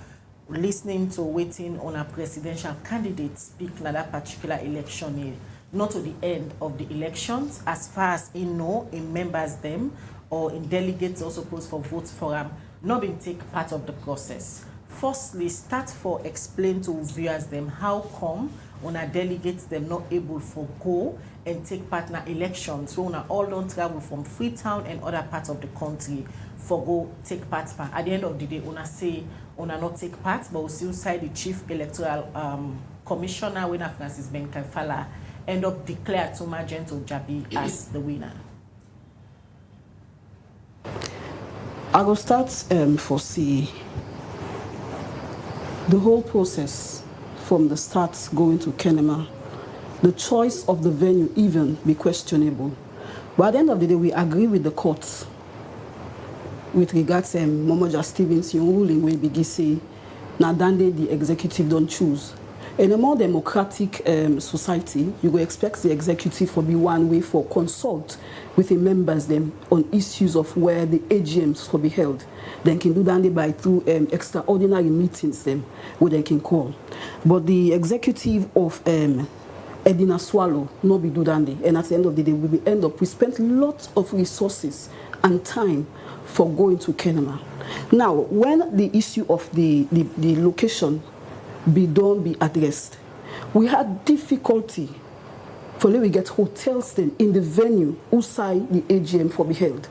listening to waiting on a presidential candidate speak in that particular election, not to the end of the elections, as far as he know, in members them or in delegates also supposed for votes for them, not been take part of the process. Firstly, start for explain to viewers them how come when a delegates them not able for go and take part in elections. So when all don't travel from Freetown and other parts of the country for go take part. At the end of the day, una say una not take part, but we still say the chief electoral commissioner, winner Francis Ben Kaifala, end up declare to Magento Jabi as the winner. I will start for see the whole process from the start going to Kenema. The choice of the venue even be questionable. But at the end of the day, we agree with the court with regards to Momoja Stevens' ruling where we say now the executive don't choose. In a more democratic society, you will expect the executive to be one way for consult with the members them on issues of where the AGMs will be held. Then can do that by through extraordinary meetings them where they can call. But the executive of Edina Swallow not be do that, and at the end of the day we spent lots of resources and time for going to Kenema. Now, when the issue of the location be addressed, we had difficulty for we get hotels then in the venue outside the AGM for be held.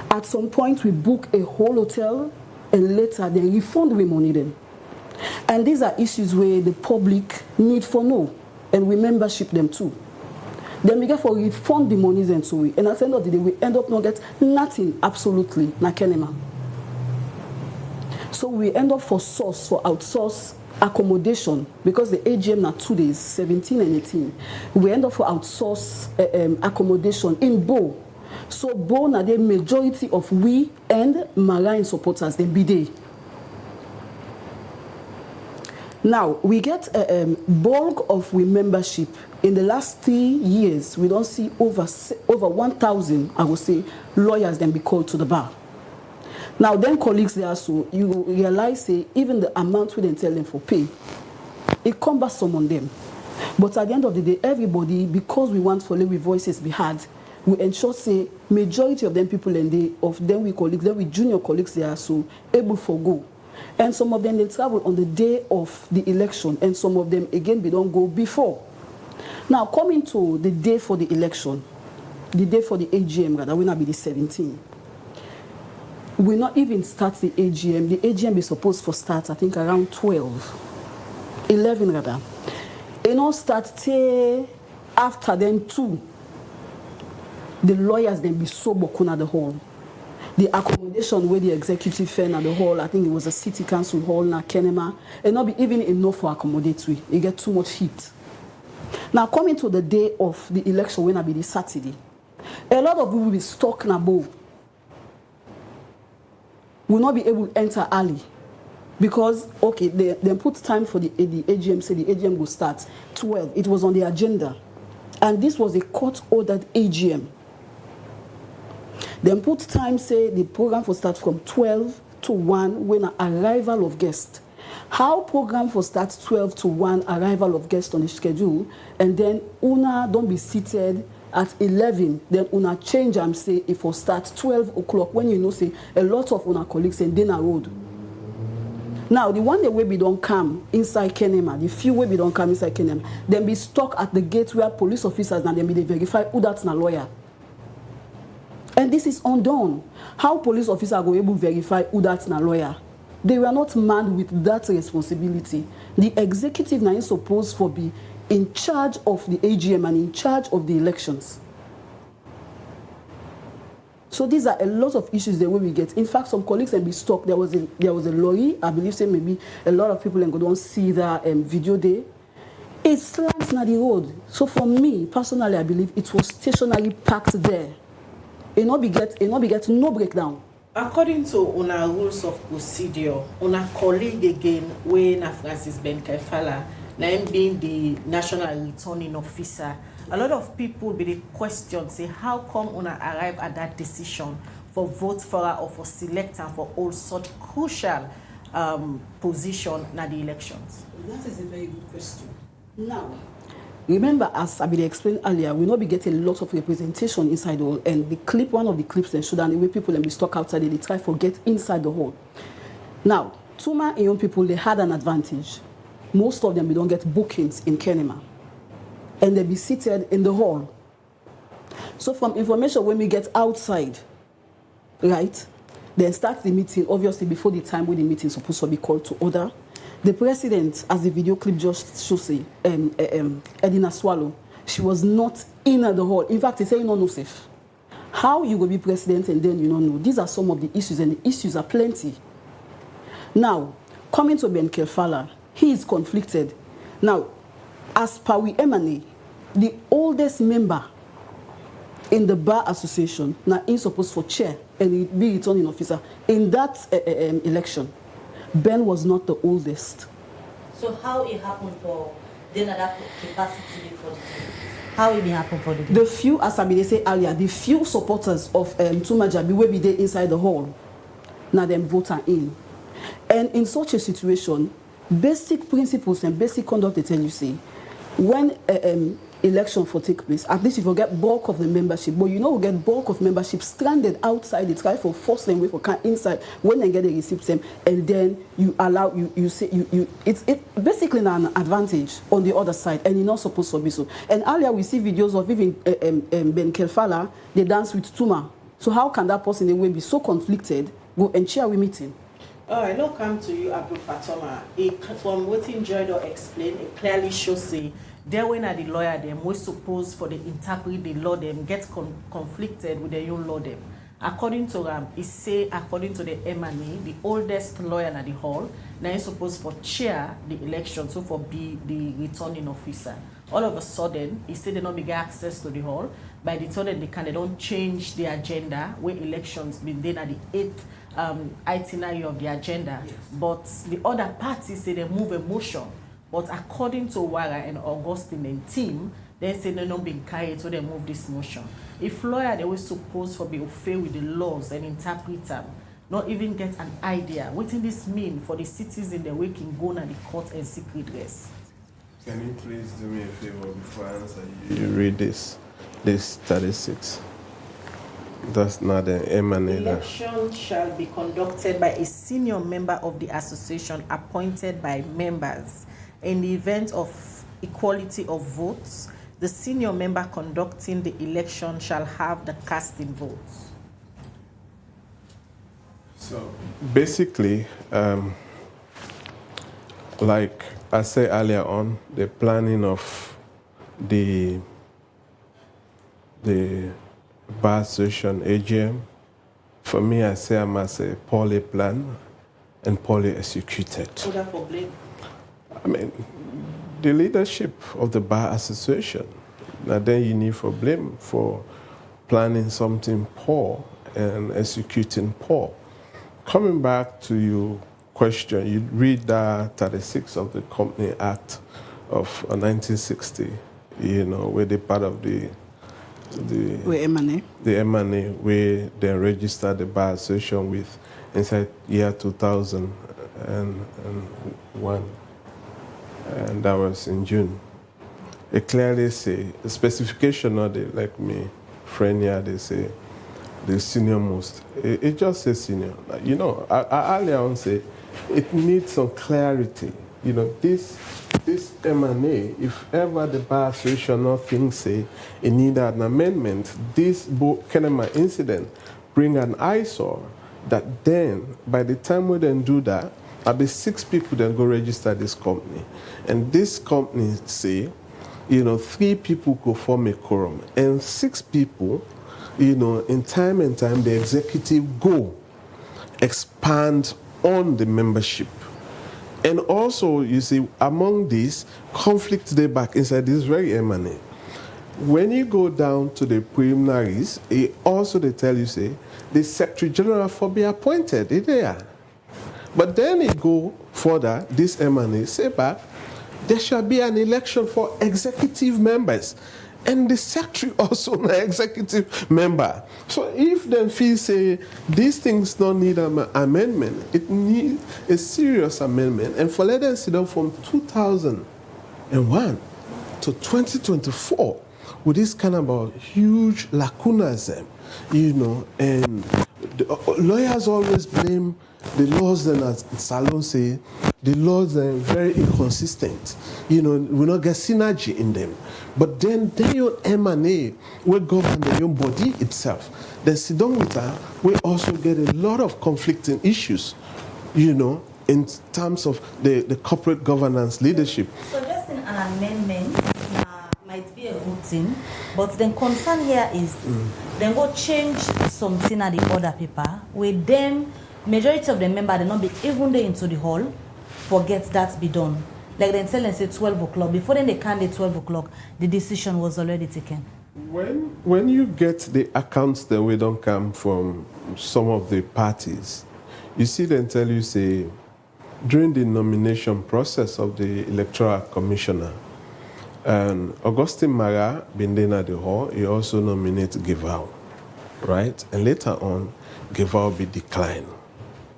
At some point we book a whole hotel and later they refund we money them. And these are issues where the public need for know, and we membership them too. Then we get for refund the monies and so and at the end of the day we end up not get nothing absolutely na Kenema. So we end up for outsource accommodation because the AGM now 2 days, 17 and 18. We end up for outsource accommodation in Bo. So born are the majority of we and marine supporters, then be they. Now, we get a bulk of we membership. In the last 3 years, we don't see over 1,000, I would say, lawyers then be called to the bar. Now, then colleagues there, so you realize, say, even the amount we didn't tell them for pay, it cumbersome on them. But at the end of the day, everybody, because we want for we voices be heard, we ensure, say, majority of them people and they, of them we colleagues, then we junior colleagues they are so able for go. And some of them, they travel on the day of the election, and some of them, again, they don't go before. Now, coming to the day for the election, the day for the AGM, rather, will not be the 17th. We not even start the AGM. The AGM is supposed to start, I think, around 11 rather. It not start till after them 2. The lawyers then be so broken at the hall. The accommodation where the executive fair at the hall, I think it was a city council hall na Kenema, and not be even enough for accommodatory. You get too much heat. Now coming to the day of the election, when I be the Saturday, a lot of people will be stuck na bow. Will not be able to enter early because okay, they put time for the AGM. Say the AGM will start 12. It was on the agenda, and this was a court-ordered AGM. Then put time, say the program will start from 12 to 1 when an arrival of guests. How program will start 12 to 1 arrival of guests on the schedule, and then una don't be seated at 11, then una change and say if we start 12 o'clock when you know say a lot of una colleagues in dinner road. Now the one that way we don't come inside Kenema, the few way we don't come inside Kenema, then be stuck at the gate where police officers and then be they verify who that's na lawyer. And this is undone. How police officers go able to verify who that's na lawyer? They were not manned with that responsibility. The executive now is supposed to be in charge of the AGM and in charge of the elections. So these are a lot of issues that we get. In fact, some colleagues can be stuck. There was a lorry. I believe say maybe a lot of people and don't see that video there. It slants on the road. So for me personally, I believe it was stationary parked there. It not be get no breakdown. According to una rules of procedure, una colleague again, when Francis Ben Kaifala, now being the national returning officer, a lot of people be the question say how come una arrive at that decision for vote for her or for select and for all such crucial position in the elections? That is a very good question. Now, remember, as I explained earlier, we not be getting a lot of representation inside the hall, and the clip, one of the clips, they should, and the way people be stuck outside, they try to get inside the hall. Now, Tuma and young people, they had an advantage. Most of them, they don't get bookings in Kenema, and they be seated in the hall. So from information when we get outside, right, then start the meeting, obviously before the time when the meeting is supposed to be called to order. The president, as the video clip just shows, Edina Swallow, she was not in the hall. In fact, they say you don't know safe. How you will be president and then you don't know? These are some of the issues, and the issues are plenty. Now, coming to Ben Kelfala, he is conflicted. Now, as per we emanate, the oldest member in the Bar Association, now he's supposed for chair and be returning officer in that election. Ben was not the oldest. So how it happened for then that capacity for the day? How it happened for the day? The few, as I say earlier, the few supporters of Tumajabi will be there inside the hall. Now them vote are in. And in such a situation, basic principles and basic conduct they tell you say, when election for take place, at least you will get bulk of the membership, but you know we get bulk of membership stranded outside. They try for force them way for inside when they get the receipts them, and then you allow you say it's basically an advantage on the other side, and you're not supposed to be so. And earlier we see videos of even Ben Kelfala, they dance with Tuma. So how can that person they will be so conflicted go and share with meeting? I now come to you, Abdul Fatoma. From what Joydo explained, it clearly shows say there when the lawyer them we suppose for the interpret the law them get conflicted with the young law them. According to it say according to the MNE, the oldest lawyer at the hall, now is supposed for chair the election, so for be the returning officer. All of a sudden, he said they not be get access to the hall, by the time they don't change the agenda where elections been then at the 8th itinerary of the agenda. Yes. But the other parties say they move a motion. But according to Wara and Augustine and team, they say they not been carried, so they move this motion. If lawyer they were supposed to be fair with the laws and interpret them, not even get an idea what does this mean for the citizens that we can go to the court and seek redress. Can you please do me a favor before I answer you? You read this 36. That's not an emanator. Election shall be conducted by a senior member of the association appointed by members. In the event of equality of votes, the senior member conducting the election shall have the casting votes. So basically, like I said earlier on, the planning of the Bar Association AGM, for me, I say I must say poorly planned and poorly executed. Who that for blame? I mean, the leadership of the Bar Association. Now then you need for blame for planning something poor and executing poor. Coming back to your question, you read that 36 of the Company Act of 1960, where they part of the M&A, where they registered the Bar Association with inside year 2001. And that was in June. It clearly say, the specification of the, like me, friend here, they say, the senior most. It just says senior. I earlier on say, it needs some clarity. This M&A, if ever the Bar Association or things say it need an amendment, this Kenema incident bring an eyesore that then, by the time we then do that, I'll be 6 people that go register this company. And this company say, 3 people go form a quorum. And 6 people, in time and time, the executive go expand on the membership. And also, you see, among these, conflict they back inside this very M&A. When you go down to the preliminaries, also they tell you, say, the Secretary General for be appointed, there. But then you go further, this M&A, say back, there shall be an election for executive members. And the secretary also an executive member. So if then feel say these things don't need an amendment, it needs a serious amendment. And for let them sit down from 2001 to 2024 with this kind of huge lacunas, and the lawyers always blame the laws, then as Salon say, the laws are very inconsistent. We not get synergy in them. But then your M&A will govern their own body itself. Then sit down with her, we also get a lot of conflicting issues, in terms of the corporate governance leadership. Suggesting an amendment might be a good thing, but the concern here is then go change something at the other paper, with them majority of the members they not be even there into the hall, forget that be done. Like they tell them say 12 o'clock. Before then they can't do 12 o'clock, the decision was already taken. When you get the accounts that we don't come from some of the parties, you see them tell you say during the nomination process of the electoral commissioner, and Augustine Mara been there at the hall, he also nominated Givao, right? And later on, Givao be declined.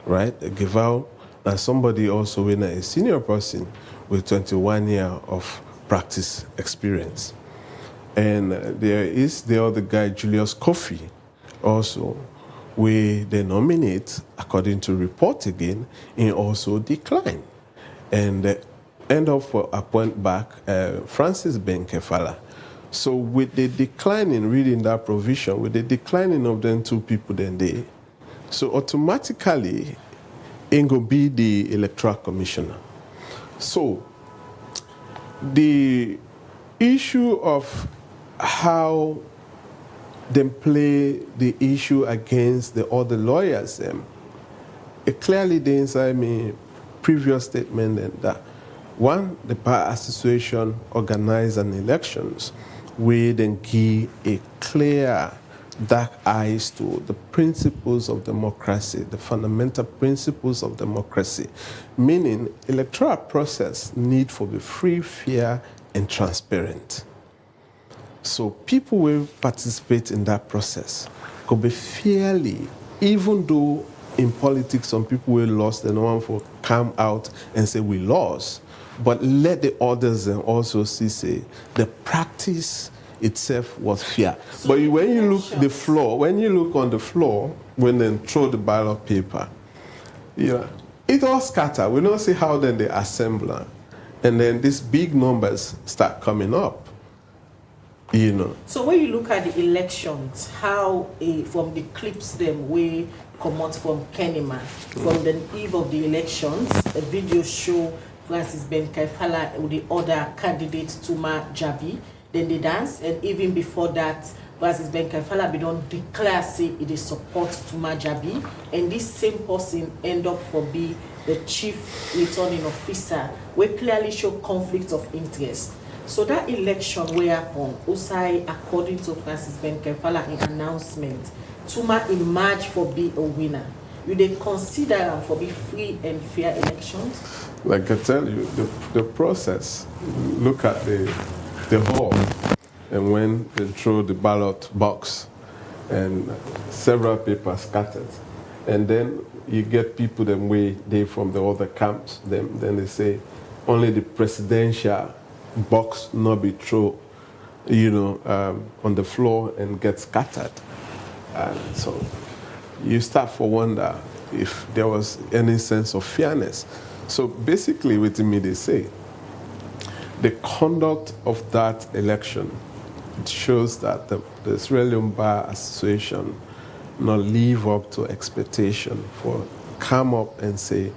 Right? Givao, and somebody also in a senior person with 21 years of practice experience. And there is the other guy, Julius Kofi, also, where they nominate, according to report again, and also decline. And end up for appoint back Francis Benkefala. So with the declining, reading that provision, with the declining of them 2 people then they, so automatically, it will be the electoral commissioner. So the issue of how they play the issue against the other lawyers, it clearly inside me previous statement that one, the Bar Association organized an elections we then give a clear dark eyes to the principles of democracy, the fundamental principles of democracy, meaning electoral process need for be free, fair, and transparent. So people will participate in that process could be fairly, even though in politics some people will lost and no one will come out and say we lost, but let the others then also see say the practice itself was fair. So but when you look the floor, when you look on the floor, when they throw the ballot paper, yeah, it all scatter. We don't see how then they assemble, and then these big numbers start coming up. You know. So when you look at the elections, how from the clips them we come out from Kenema, from the eve of the elections, a video show Francis Ben Kaifala with the other candidate Tuma Jabi. Then they dance, and even before that, Francis Ben Kaifala be don't declare say it is support to Majabi, and this same person end up for be the chief returning officer, we clearly show conflict of interest. So that election whereupon Usai, according to Francis Ben Kaifala in announcement, Tuma emerge for be a winner. You they consider them for be free and fair elections? Like I tell you, the process. Look at the hall, and when they throw the ballot box and several papers scattered, and then you get people them way they from the other camps, then they say only the presidential box not be thrown, you know, on the floor and get scattered. And so you start for wonder if there was any sense of fairness. So basically what me they say, the conduct of that election, it shows that the Sierra Leone Bar Association not live up to expectation for come up and say,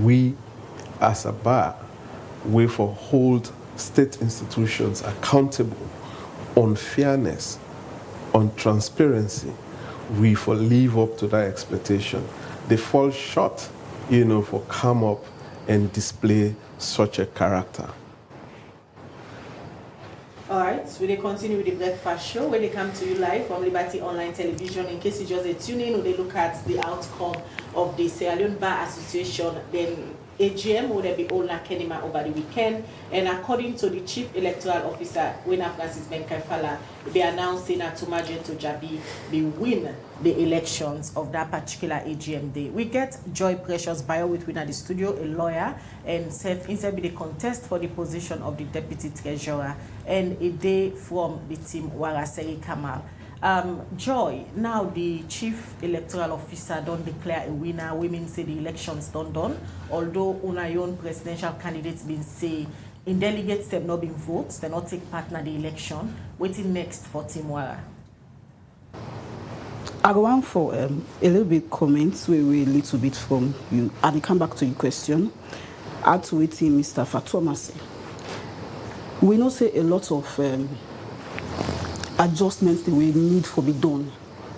we as a bar, we for hold state institutions accountable on fairness, on transparency, we for live up to that expectation. They fall short, you know, for come up and display such a character. All right, so we continue with the breakfast show where they come to you live from Liberty Online Television. In case you just tune in or they look at the outcome of the Sierra Leone Bar Association, then AGM will be all na Kenema over the weekend. And according to the Chief Electoral Officer, Winner Francis Ben Kaifala, they announcing that Tumajento Jabi they win the elections of that particular AGM day. We get Joy Precious Bio with Winner the studio, a lawyer, and inside be the contest for the position of the Deputy Treasurer, and a day from the team Waraseri Kamal. Joy, now the Chief Electoral Officer don't declare a winner. Women say the elections done. Although Unayon presidential candidates been say in delegates have not been votes, they not take part in the election. Waiting next for Team Wara. I go on for a little bit comments where we a little bit from you. I will come back to your question. Add to it, Mr. Fatomasi. We know say a lot of adjustments that we need for be done,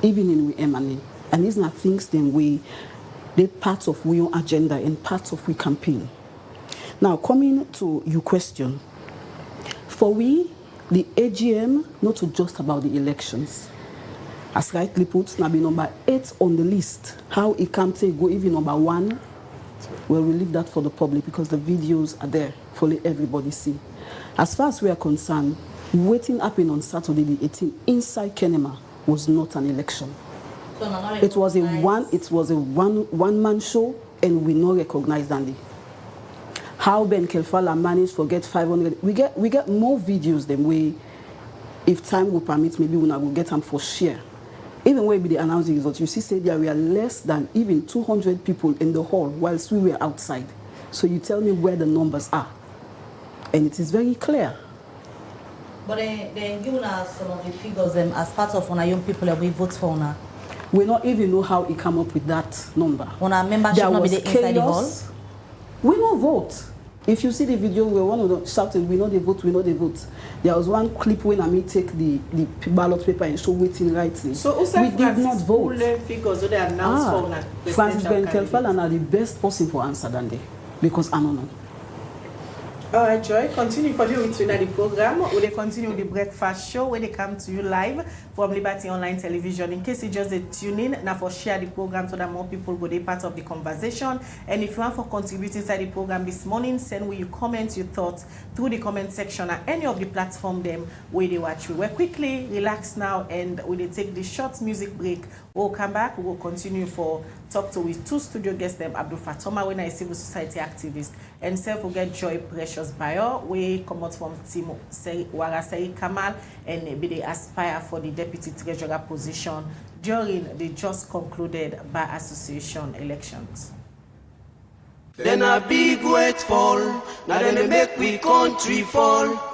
even in we M&A. And these are things that they're part of our agenda and part of our campaign. Now, coming to your question, for we, the AGM, not just about the elections. As rightly put, now be number 8 on the list. How it can take go even number 1, well, we leave that for the public because the videos are there for everybody see. As far as we are concerned, waiting happened on Saturday the 18th inside Kenema was not an election. So it was a one-man show, and we not recognize Dandy. How Ben Kaifala managed to get 500. We get more videos than we, if time will permit, maybe we will get them for share. Even when we announce the results, you see say there were less than even 200 people in the hall whilst we were outside. So you tell me where the numbers are. And it is very clear. But they given us some of the figures as part of our young people that we vote for now. We don't even know how he come up with that number. On our membership not be the inside the hall. We don't vote. If you see the video where one of them shouted, we know they vote, we know they vote. There was one clip when I may take the ballot paper and show waiting rightly. So we did not vote. Figures, so they announced Francis Ben Kaifala are the best person for answer than they, because I don't know. All right, Joy, continue for you with the program. We continue the breakfast show where they come to you live from Liberty Online Television. In case you just tune in, now for share the program so that more people will be part of the conversation. And if you want for contributing inside the program this morning, send with your comments, your thoughts through the comment section at any of the platform them where they watch. We will quickly relax now and we will take the short music break. We'll come back, we will continue for talk to with two studio guests, them Abdul Fatoma, when I civil society activist, and self-forget Joy Precious Bayo, we come out from Team Warasei Kamal, and be they aspire for the deputy treasurer position during the just concluded Bar Association elections. Then a big weight fall, now then they make we country fall.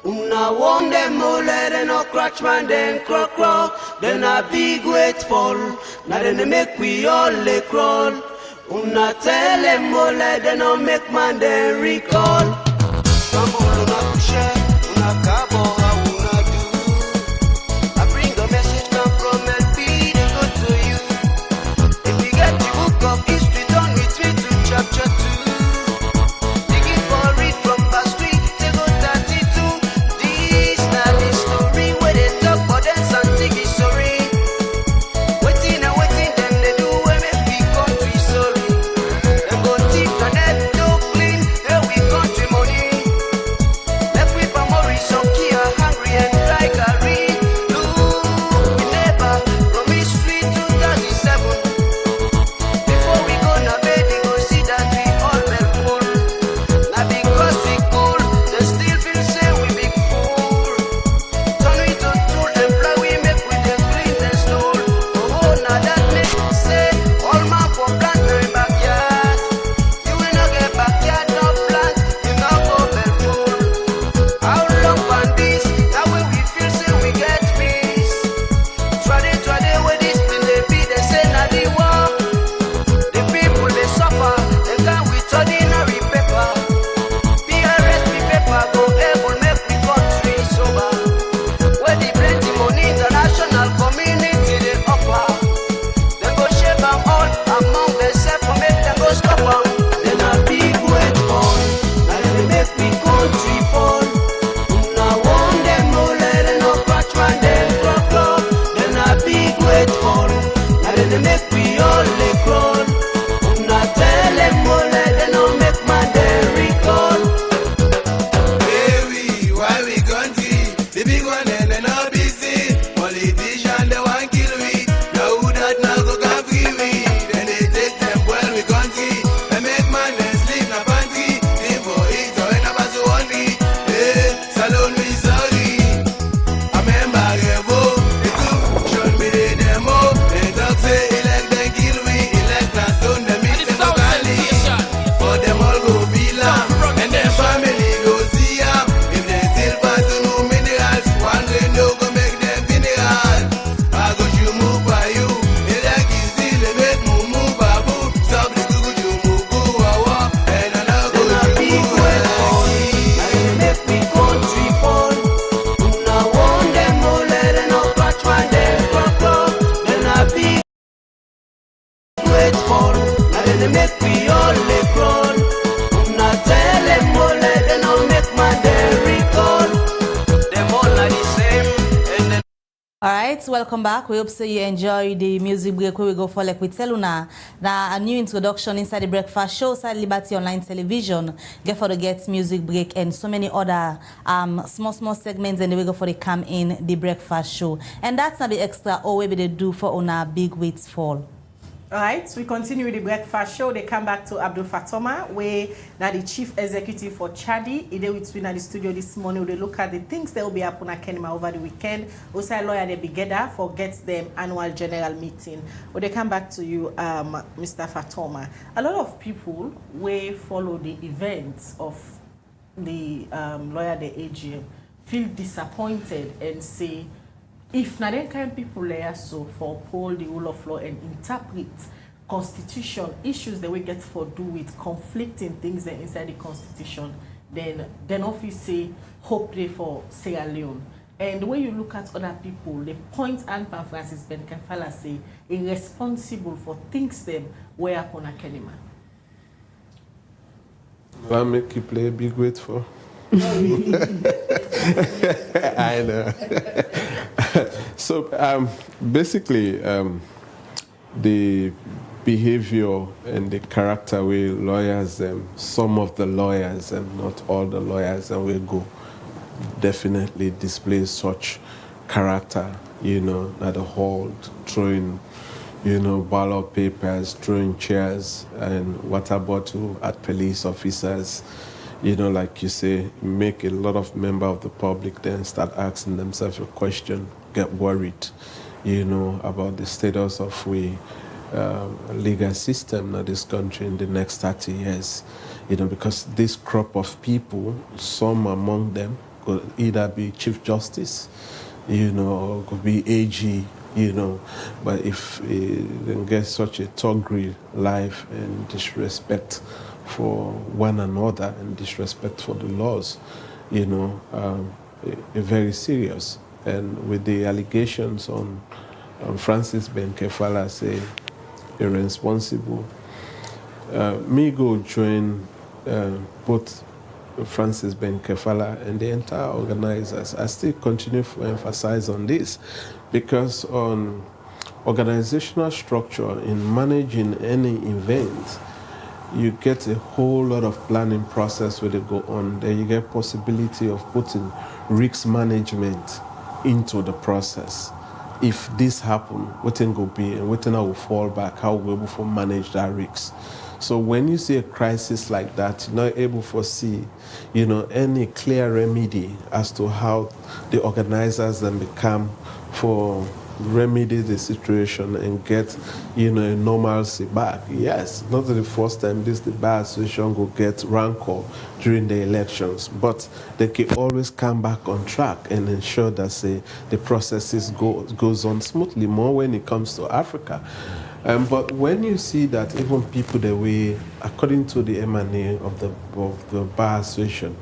Una want them all, then a crutch man, then crow. Then a big weight fall, now then they make we all lay crawl. Una tell them all, then a make man, then recall. Come on, una push it, una cabo, how una do. I bring a message come from LP, they go to you. If you get the book of history, turn with me to chapter 2. Digging for it from verse 3, they go 32. This not the story where they talk about them something is sorry. Waiting and waiting, then they do when make we country sorry. Them go thief and that no clean, here we country money. Left with memory, some key are hungry and dry carry. Look, we never promise free 2007. Before we go na bed, we go see that we all well full. Now because we cool, they still feel say we big fool. Turn we to tool, employ we make with them clean and stool. Oh, now that make me say, all man for plant no in backyard. You will not get backyard, no plant, you not go well full. How long can this? That way we feel say we get peace. Trade where this thing they be, they say na the war. The people they suffer, they can with ordinary paper. PRSP paper go able make we country sober. Where the plenty money international community they offer. They go share them all among themselves for make them go stop them. Then a big weight fall, now they make we country fall. Una want them all, they no catch man them crop. Then a big weight fall, now they make we all lay crawl. Una tell them all, they no make man them recall. Baby, why we country? The big one and they not busy. Politician they want kill we. Now who that now go can free we? Then they take them well we country. They make man then sleep na pantry. Live for it or in a pass hungry. Hey, salon we sorry. I remember Revo. They took show me the demo. They talk say elect then kill we. Elect na stone them meet them go galley. But them all go feel am. And their family go see am. If they still pass to no minerals, one day no go make them mineral. I go you move by you. They like you still a bit move babu. Stop the good you move go wawa. And I know go you move fall. Now make me country fall. Una want them all let them no catch one them crop. Then I big weight fall. Now they make we all lay crawl. Una tell them all let them no make man them recall. Them all are the same. And then All right, welcome back. We hope so you enjoy the music break where we go for like we tell you now a new introduction inside the breakfast show, inside Liberty Online Television. Get for the get music break and so many other small segments, and then we go for the come in the breakfast show. And that's not the extra or maybe they do for on a big weights fall. All right, we continue with the breakfast show. They come back to Abdul Fatoma, where now the chief executive for Chadi. They with me at the studio this morning. They look at the things that will be happening at Kenema over the weekend. Also, a lawyer they be together for gets them annual general meeting. When they come back to you, Mr. Fatoma, a lot of people will follow the events of the lawyer the AGM feel disappointed and say, if na then kind people there so for uphold the rule of law and interpret constitution issues that we get for do with conflicting things that inside the constitution, then office say hope they for Sierra Leone. And when you look at other people, the point and Francis Ben Kafala say irresponsible for things them way upon a Kenema. Will I make you play Be Grateful? I know. So basically, the behavior and the character way lawyers, some of the lawyers and not all the lawyers, and we go definitely display such character, at the hall, throwing, ballot papers, throwing chairs and water bottle at police officers. Like you say, make a lot of members of the public then start asking themselves a question, get worried, about the status of we legal system in this country in the next 30 years, because this crop of people, some among them could either be Chief Justice, or could be AG, but if they get such a tawdry life and disrespect for one another and disrespect for the laws, very serious. And with the allegations on Francis Benkefala say irresponsible, me go join both Francis Benkefala and the entire organizers. I still continue to emphasize on this because on organizational structure in managing any event, you get a whole lot of planning process where they go on. Then you get possibility of putting risk management into the process. If this happen, what will be and what will fall back, how we're able to manage that risk. So when you see a crisis like that, you're not able to foresee, any clear remedy as to how the organizers then become for remedy the situation and get, a normalcy back. Yes, not the first time the Bar Association will get rancor during the elections, but they can always come back on track and ensure that, the processes goes on smoothly, more when it comes to Africa. But when you see that even people the way, according to the M&A of the Bar Association,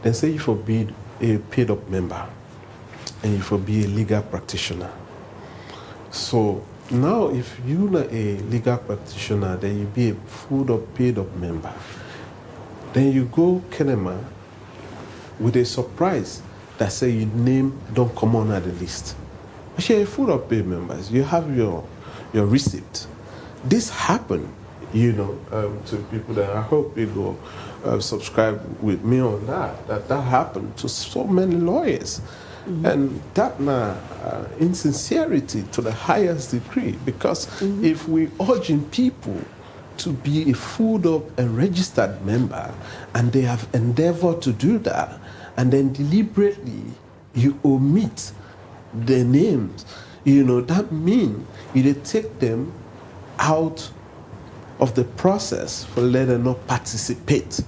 they say you forbid a paid-up member and you forbid a legal practitioner. So now if you're not a legal practitioner, then you be a full-up, paid-up member. Then you go Kenema with a surprise that say your name don't come on the list. But you're a full-up paid members. You have your receipt. This happened, to people that I hope you go subscribe with me on that happened to so many lawyers. Mm-hmm. And that insincerity to the highest degree, because if we urging people to be a full-up and registered member, and they have endeavored to do that, and then deliberately you omit their names, that means you take them out of the process for letting them not participate.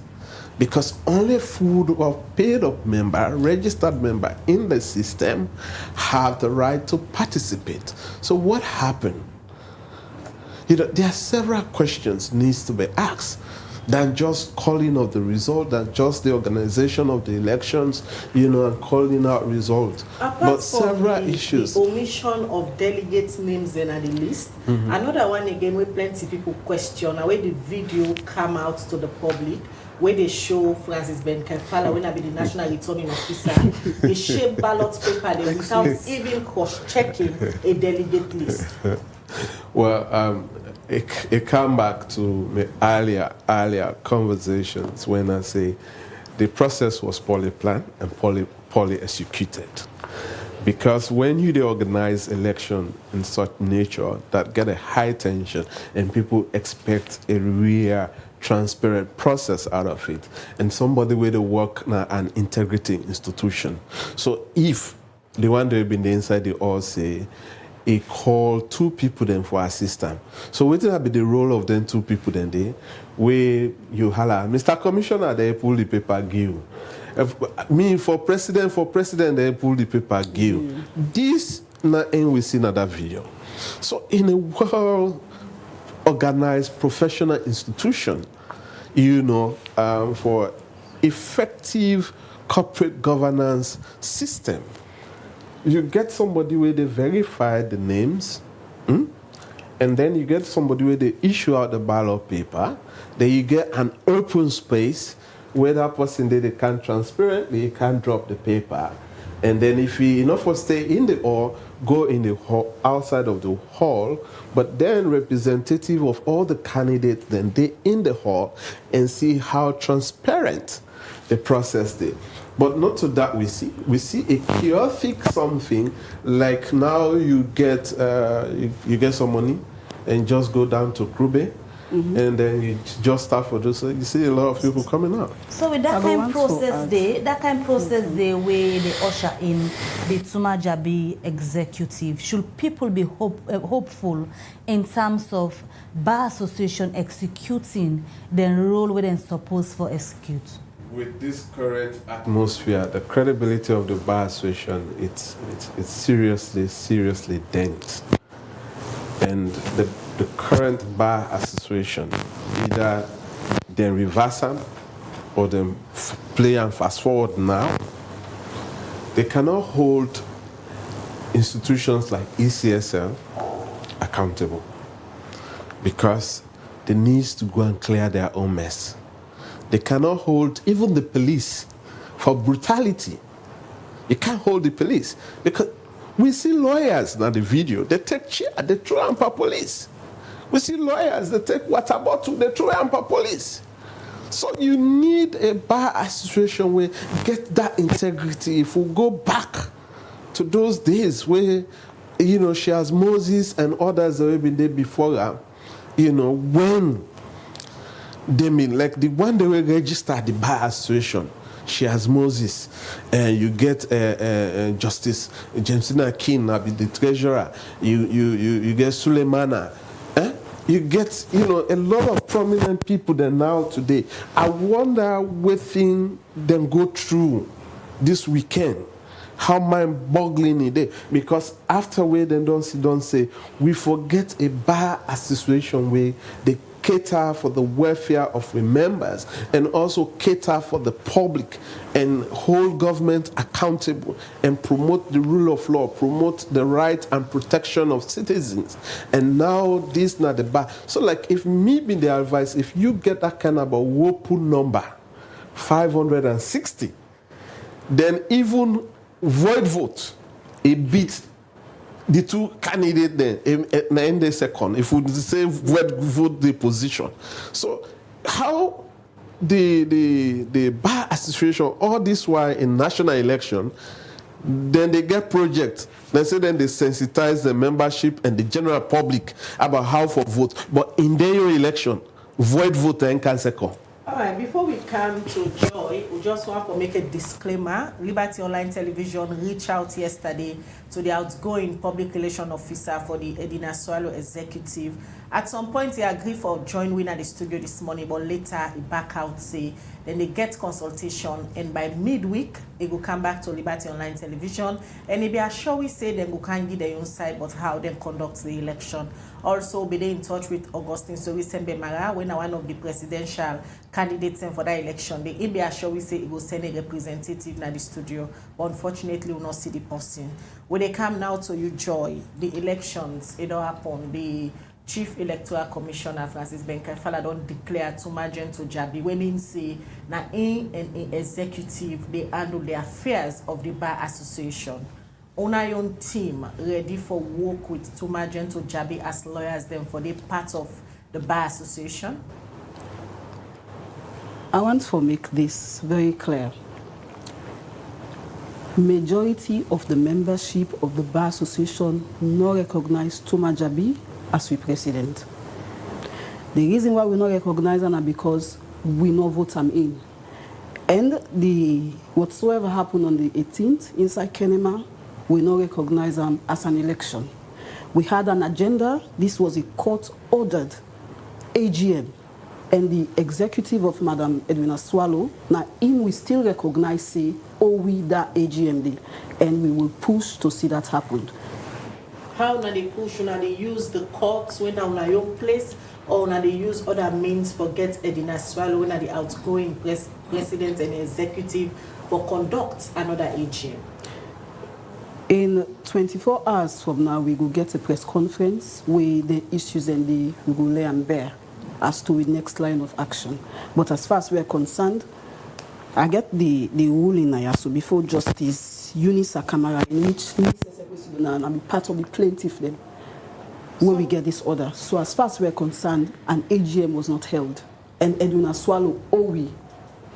Because only full-up, paid-up member, registered member in the system have the right to participate. So what happened? There are several questions needs to be asked than just calling of the result, than just the organization of the elections, and calling out results. But several issues. The omission of delegates' names in the list. Mm-hmm. Another one again where plenty people question, where the video come out to the public, where they show Francis Benkefala, when I be the national returning officer, they shape ballot paper there without even cross-checking a delegate list. Well, it come back to my earlier conversations when I say the process was poorly planned and poorly executed. Because when you organize election in such nature that get a high tension and people expect a real transparent process out of it, and somebody where they work now an integrity institution. So if the one that have been inside, they all say, he call two people then for assistance. So what will be the role of them two people then they where you holla, Mr. Commissioner, they pull the paper give. Me for president, they pull the paper give. This not ain't we see another video. So in a well organized professional institution, for effective corporate governance system, you get somebody where they verify the names, And then you get somebody where they issue out the ballot paper. Then you get an open space where that person they can transparently can drop the paper. And then if he enough for stay in the hall, go in the hall, outside of the hall, but then representative of all the candidates, then they in the hall and see how transparent the process is. But not to that we see a chaotic something like now you get some money and just go down to Krube. And then you just start for this. You see a lot of people coming out. So with that kind of process there, where they usher in the Tumajabi executive, should people be hopeful in terms of Bar Association executing the role where they're supposed to execute? With this current atmosphere, the credibility of the Bar Association, it's seriously dense. And the current Bar Association, either they reverse them or they play and fast forward now, they cannot hold institutions like ECSL accountable because they need to go and clear their own mess. They cannot hold even the police for brutality. You can't hold the police because we see lawyers now, the video, they take chair, they throw them for police. We see lawyers, they take water bottle, they throw them for police. So you need a Bar Association where get that integrity. If we go back to those days where, she has Moses and others that have been there before her, when they mean, like the one they were registered the Bar Association, she has Moses, and you get Justice Jamesina King, the treasurer. You get Suleimana. You get a lot of prominent people there now today. I wonder what thing them go through this weekend. How mind-boggling it is. Because afterward, they don't say we forget a Bar Association where they cater for the welfare of the members and also cater for the public and hold government accountable and promote the rule of law, promote the right and protection of citizens. And now this not the Bar. So like if me be the advice, if you get that kind of a WOPU number, 560, then even void vote, a bit the two candidates then in the second, if we say vote the position. So how the Bar Association, all this while in national election, then they get projects. They say then they sensitize the membership and the general public about how for vote. But in their election, void vote and can second. All right, before we come to Joy, we just want to make a disclaimer. Liberty Online Television reached out yesterday to the outgoing public relations officer for the Edina Swallow executive. At some point, he agreed for join win at the studio this morning, but later he back out, say, then they get consultation, and by midweek, he will come back to Liberty Online Television, and he be sure we say them we can't give their own side, but how they conduct the election. Also, be they in touch with Augustine Sori Sembe-Mara, when one of the presidential candidates for that election. They be sure we say he will send a representative na the studio, but unfortunately, we will not see the person. When they come now to you, Joy, the elections, it all happen. The Chief Electoral Commissioner Francis Benkefala don't declare Tumajen Jabi when he say na in an executive they handle the affairs of the Bar Association. Una your team ready for work with Tumajen Jabi as lawyers them for the part of the Bar Association? I want to make this very clear. Majority of the membership of the Bar Association no recognize Tumajabi as we president. The reason why we not recognize them is because we no vote them in. And whatsoever happened on the 18th inside Kenema, we not recognize them as an election. We had an agenda. This was a court-ordered AGM. And the executive of Madam Edwina Swallow, now him we still recognize, say, oh, we that AGM did. And we will push to see that happen. How na they push, na they use the courts when on your place, or na they use other means for get Edina Swallow when the outgoing president and executive for conduct another AGM? In 24 hours from now, we will get a press conference where the issues and we will lay and bear as to the next line of action. But as far as we are concerned, I get the ruling now, so before Justice Eunice Akamara, in which I'll be part of the plaintiff then, where we get this order. So as far as we are concerned, an AGM was not held. And Edwina Swallow owe we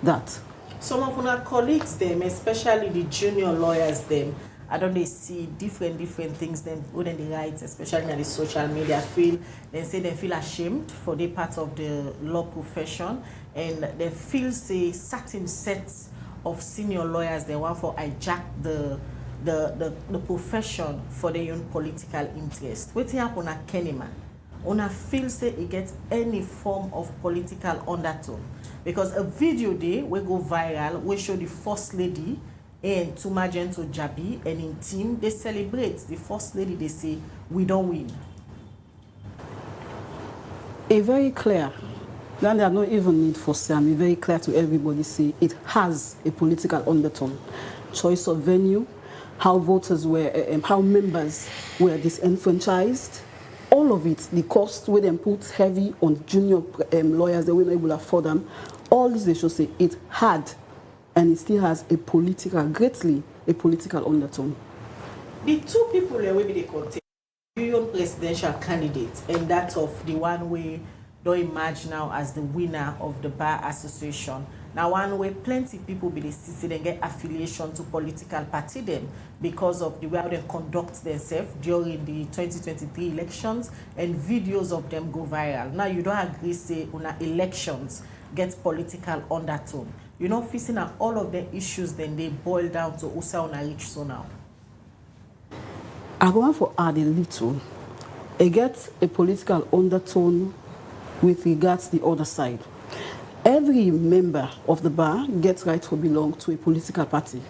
that. Some of our colleagues, them, especially the junior lawyers, them, I don't they see different things them within the rights, especially in the social media feel. They say they feel ashamed for the part of the law profession, and they feel say certain sets of senior lawyers they want for hijack the profession for their own political interest. What happen at Kenema? Una feel say it gets any form of political undertone, because a video day will go viral. We show the first lady and Tumagento Jabi and in team they celebrate the first lady. They say we don't win. A very clear. Then there are no even need for Sam. A very clear to everybody. Say it has a political undertone. Choice of venue, how voters were, how members were disenfranchised. All of it, the cost where them put heavy on junior lawyers, they were not able to afford them. All this they should say it had, and it still has a greatly a political undertone. The two people that will be the contest, your presidential candidate, and that of the one way don't emerge now as the winner of the Bar Association. Now one way plenty people be the city and get affiliation to political party them because of the way they conduct themselves during the 2023 elections, and videos of them go viral. Now you don't agree say una elections get political undertone. You know, facing at all of the issues then they boil down to Usa una reach so now. I go on for add a little. It gets a political undertone with regards to the other side. Every member of the bar gets right to belong to a political party.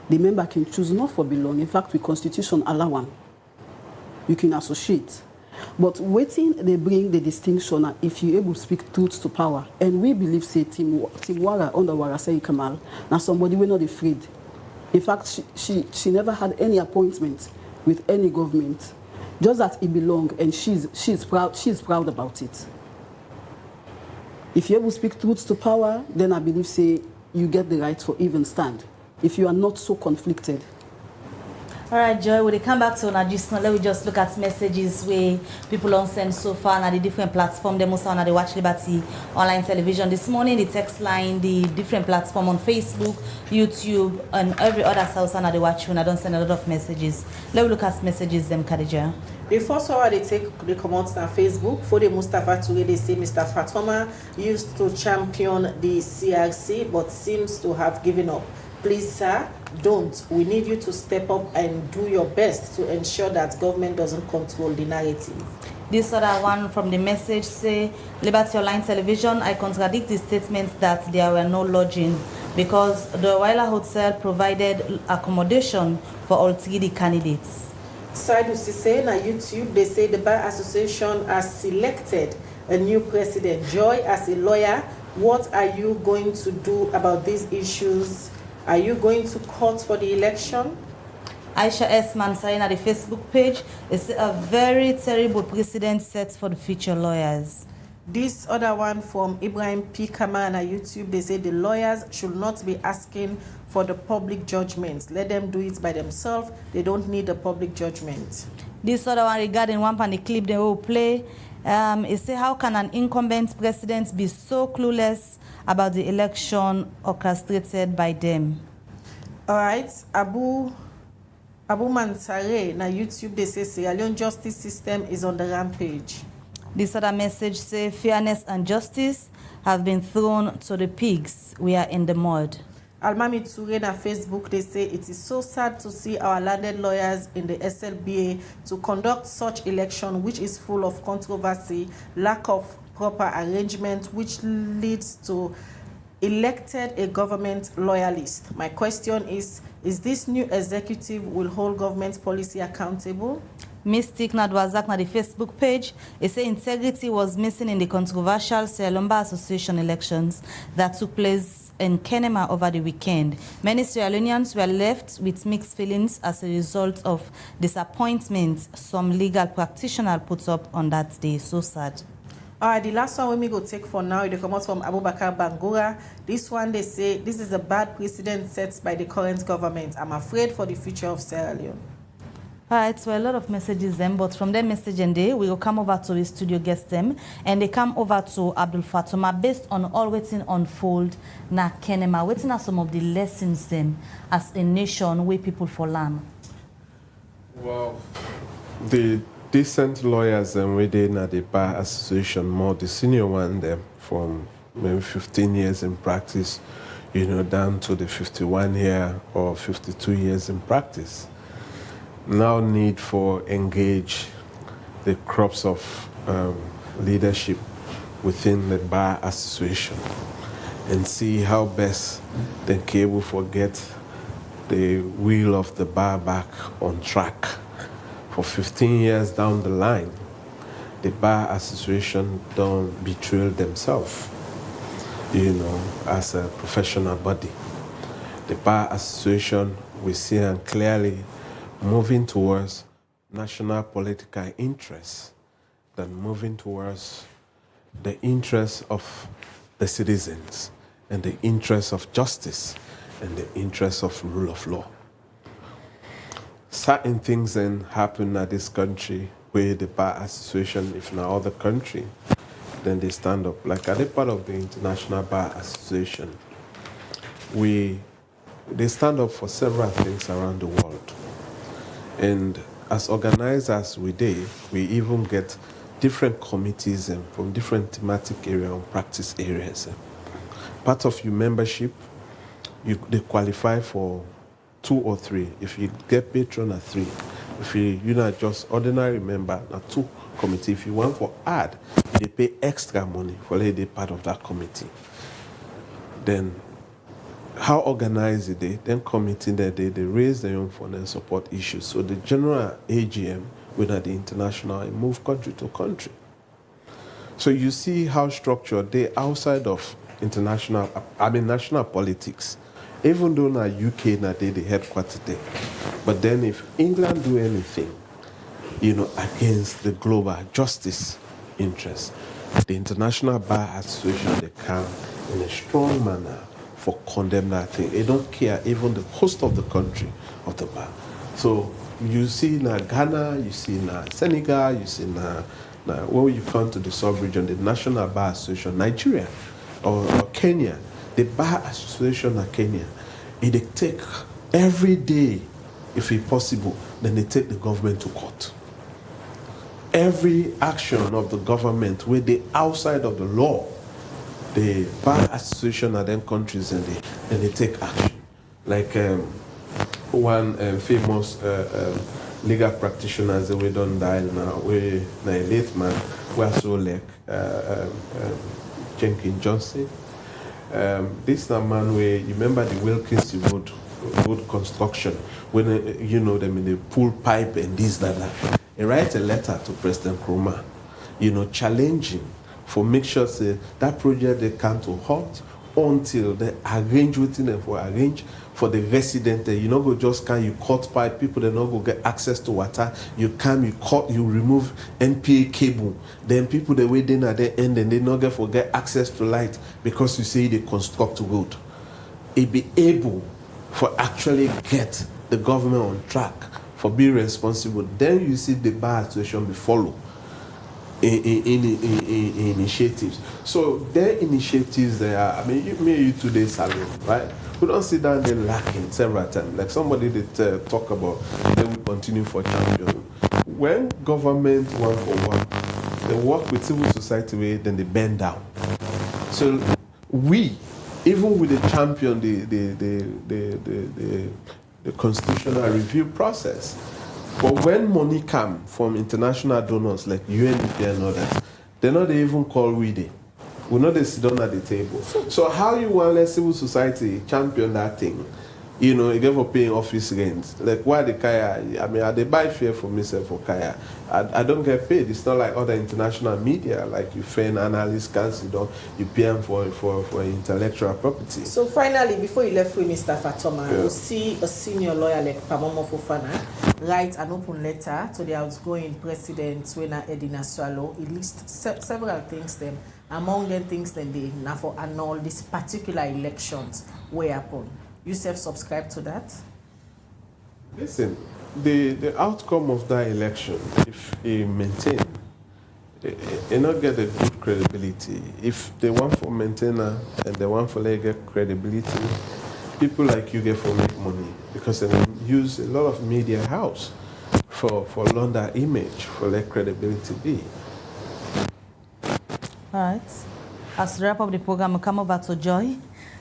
The member can choose not for belong. In fact, the Constitution allow one. You can associate. But waiting, they bring the distinction if you're able to speak truth to power. And we believe, say, Team Wara, under Wara Say Kamal, now somebody we're not afraid. In fact, she never had any appointment with any government. Just that it belonged, and she's proud about it. If you're able to speak truth to power, then I believe, say, you get the right for even stand. If you are not so conflicted. All right, Joy, when they come back to Najisno, let me just look at messages where people on send so far on the different platforms. They most on the Watch Liberty online television. This morning, the text line, the different platform on Facebook, YouTube, and every other source on the Watch when I don't send a lot of messages. Let me look at messages, them, Khadija. The first hour they take the comments on Facebook. For the Mustafa Toure, they say Mr. Fatoma used to champion the CRC but seems to have given up. Please, sir, don't. We need you to step up and do your best to ensure that government doesn't control the narrative. This other one from the message say, Liberty Online Television, I contradict the statement that there were no lodging because the Waila Hotel provided accommodation for all 3D candidates. Saidu Sise on YouTube, they say the Bar Association has selected a new president. Joy, as a lawyer, what are you going to do about these issues? Are you going to court for the election? Aisha S. Mansarin at the Facebook page is a very terrible precedent set for the future lawyers. This other one from Ibrahim P. Kaman on YouTube, they say the lawyers should not be asking for the public judgments. Let them do it by themselves. They don't need the public judgment. This other one regarding one pan the clip they will play. It say, how can an incumbent president be so clueless about the election orchestrated by them? All right, Abu Mansare na YouTube, they say Sierra Leone justice system is on the rampage. This other message say fairness and justice have been thrown to the pigs. We are in the mud. Almami Toure na Facebook, they say it is so sad to see our landed lawyers in the SLBA to conduct such election which is full of controversy, lack of proper arrangement, which leads to elected a government loyalist. My question is this new executive will hold government policy accountable? Mystic Nadwazak na the Facebook page, it say integrity was missing in the controversial Sierra Leone Bar Association elections that took place in Kenema over the weekend. Many Sierra Leoneans were left with mixed feelings as a result of disappointments some legal practitioners put up on that day. So sad. All right, the last one we go take for now, they come out from Abubakar Bangura. This one, they say, this is a bad precedent set by the current government. I'm afraid for the future of Sierra Leone. All right, so a lot of messages then, but from their message and day, we will come over to the studio guest them, and they come over to Abdul Fatuma based on all waiting unfold na Kenema. Waiting are some of the lessons them as a nation where people for land. Well, the decent lawyers and within at the Bar Association, more the senior one them from maybe 15 years in practice, down to the 51 year or 52 years in practice, now need for engage the crops of leadership within the Bar Association and see how best they can able to get the wheel of the bar back on track. For 15 years down the line, the Bar Association don't betray themselves, as a professional body. The Bar Association, we see and clearly moving towards national political interests than moving towards the interests of the citizens and the interests of justice and the interests of rule of law. Certain things then happen at this country where the Bar Association, if not other country, then they stand up. Like at the part of the International Bar Association, they stand up for several things around the world. And as organized as we did, we even get different committees from different thematic areas and practice areas. Part of your membership, they qualify for 2 or 3. If you get patron at 3, if you're not just ordinary member, at 2 committee. If you want for add, they pay extra money for they part of that committee. Then how organized are they? Then committee that they raise their own fund and support issues. So the general AGM, whether the international, and move country to country. So you see how structured they outside of national politics. Even though now UK now they the headquarters there. But then if England do anything, against the global justice interest, the International Bar Association, they come in a strong manner for condemn that thing. They don't care even the host of the country of the bar. So you see now Ghana, you see now Senegal, you see now when you come to the sub-region, the National Bar Association, Nigeria or Kenya, the Bar Association of Kenya, they take every day, if it's possible, then they take the government to court. Every action of the government where they outside of the law, the Bar Association of them countries and they take action. Like one famous legal practitioner, we don't die now, we a late man, we also like Jenkins Johnson. This is a man where you remember the Wilkins road construction when them in the pool pipe and this that. He writes a letter to President Nkrumah, challenging for make sure say that project they come to halt until they arrange within them for the resident. Go just you cut pipe, people they not go get access to water. You remove NPA cable. Then people they wait in at the end and they not get access to light because you say they construct road. It be able for actually get the government on track for being responsible. Then you see the Bar Association be follow in initiatives. So their initiatives they are, you today salute, right? We don't sit down there lacking several times. Like somebody that talk about, then we continue for champion. When government one for one, they work with civil society way, then they bend down. So we, even with the champion, the constitutional review process. But when money come from international donors like UNDP and others, they're not even call we they. We know they sit down at the table. So how you want let civil society champion that thing You know, you for paying office rent. Like why the kaya? I mean, they buy fare for myself for kaya. I don't get paid. It's not like other international media. Like you pay an analyst, council, you pay them for intellectual property. So finally, before you left with Mr. Fatoma, you see a senior lawyer like Pamomo Fofana write an open letter to the outgoing president Wena Edina Swallow. It lists several things. Them among them things that they now for annul this particular elections way upon. You self-subscribe to that? Listen, the outcome of that election, if he maintain, he not get a good credibility. If they want for maintainer and they want for get credibility, people like you get for make money because they use a lot of media house for launder image, for let credibility be. All right. As we wrap up the program, we'll come over to Joy.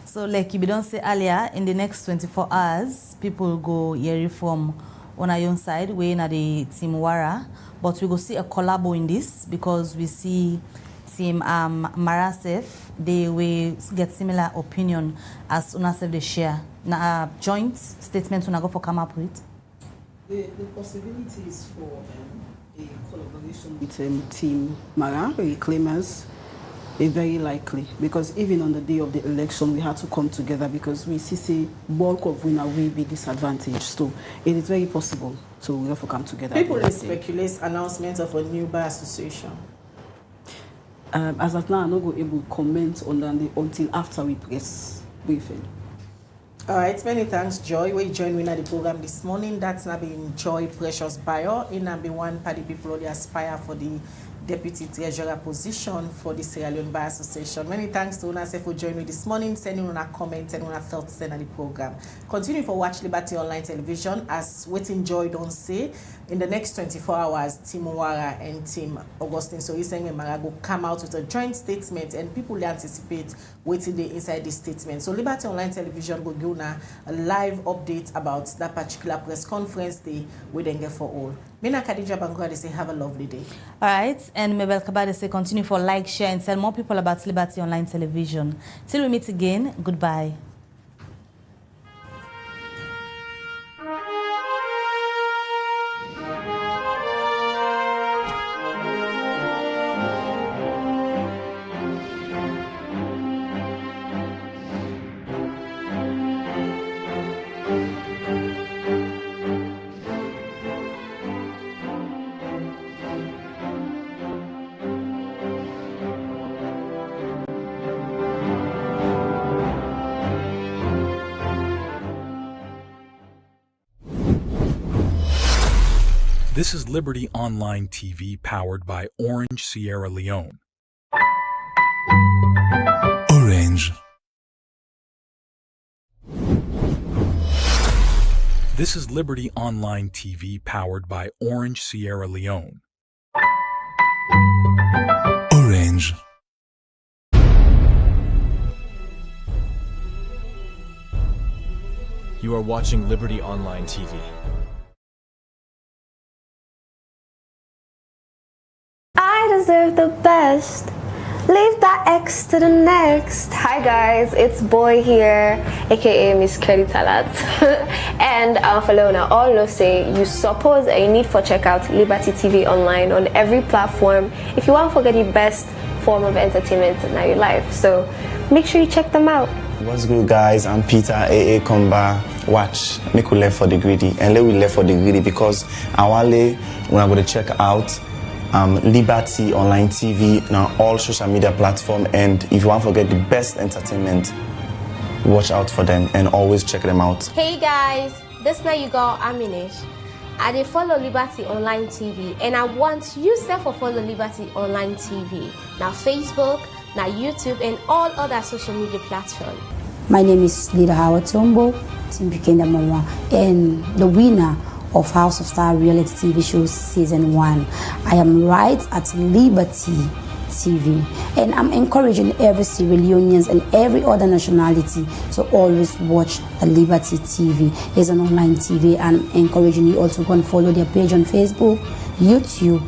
So, like you don't say earlier, in the next 24 hours, people will go here from on our own side, we're in the Team Wara, but we go see a collabo in this because we see Team Marasef, they will get similar opinion as Unasef they share. Now, joint statement when I go for come up with. The possibilities for a collaboration with Team Mara, reclaimers, is very likely because even on the day of the election we had to come together because we see bulk of winner will be disadvantaged. So it is very possible to we have to come together. People speculate announcement of a new bar association. As of now, I'm not going to able to comment on that until after we press briefing. All right, many thanks, Joy. We joined me at the program this morning. That's not been Joy Precious Bio. In number one, party people who aspire for the Deputy Treasurer position for the Sierra Leone Bar Association. Many thanks to Unase for joining me this morning, sending on a comment and on a thoughts on the program. Continue for Watch Liberty Online Television as Waiting Joy don't say. In the next 24 hours, Team Wara and Team Augustine Soriseng and Marago come out with a joint statement and people will anticipate waiting day inside this statement. So Liberty Online Television will give a live update about that particular press conference day we then get for all. Mina Khadija Bangura, they say have a lovely day. All right, and Mabel Kabade, they say continue for like, share, and tell more people about Liberty Online Television. Till we meet again, goodbye. This is Liberty Online TV powered by Orange Sierra Leone. Orange. This is Liberty Online TV powered by Orange Sierra Leone. Orange. You are watching Liberty Online TV. I deserve the best. Leave that X to the next. Hi guys, it's Boy here, aka Miss Kelly Talat. And Falona, all know say you suppose a need for check out Liberty TV Online on every platform if you want to get the best form of entertainment in your life. So make sure you check them out. What's good guys, I'm Peter AA Komba. Watch, make we left for the greedy and let we left for the greedy because our when I'm going to check out Liberty Online TV now all social media platform, and if you want to get the best entertainment, watch out for them and always check them out. Hey guys, this night you got Aminish. I dey follow Liberty Online TV and I want you to follow Liberty Online TV. Now Facebook, now YouTube and all other social media platforms. My name is Lida Howard Tombo, Team Bikenda Mama, and the winner of House of Star reality TV show season 1. I am right at Liberty TV, and I'm encouraging every Sierra Leoneans and every other nationality to always watch the Liberty TV. It's an online TV, and I'm encouraging you also go and follow their page on Facebook, YouTube,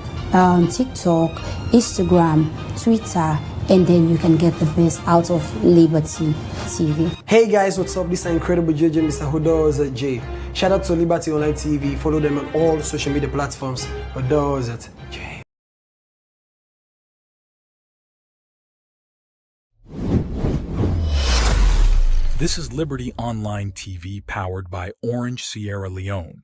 TikTok, Instagram, Twitter, and then you can get the best out of Liberty TV. Hey guys, what's up? This is incredible JJ, Mr. Hudoz J. Shout out to Liberty Online TV. Follow them on all social media platforms. Hudoz J. This is Liberty Online TV powered by Orange Sierra Leone.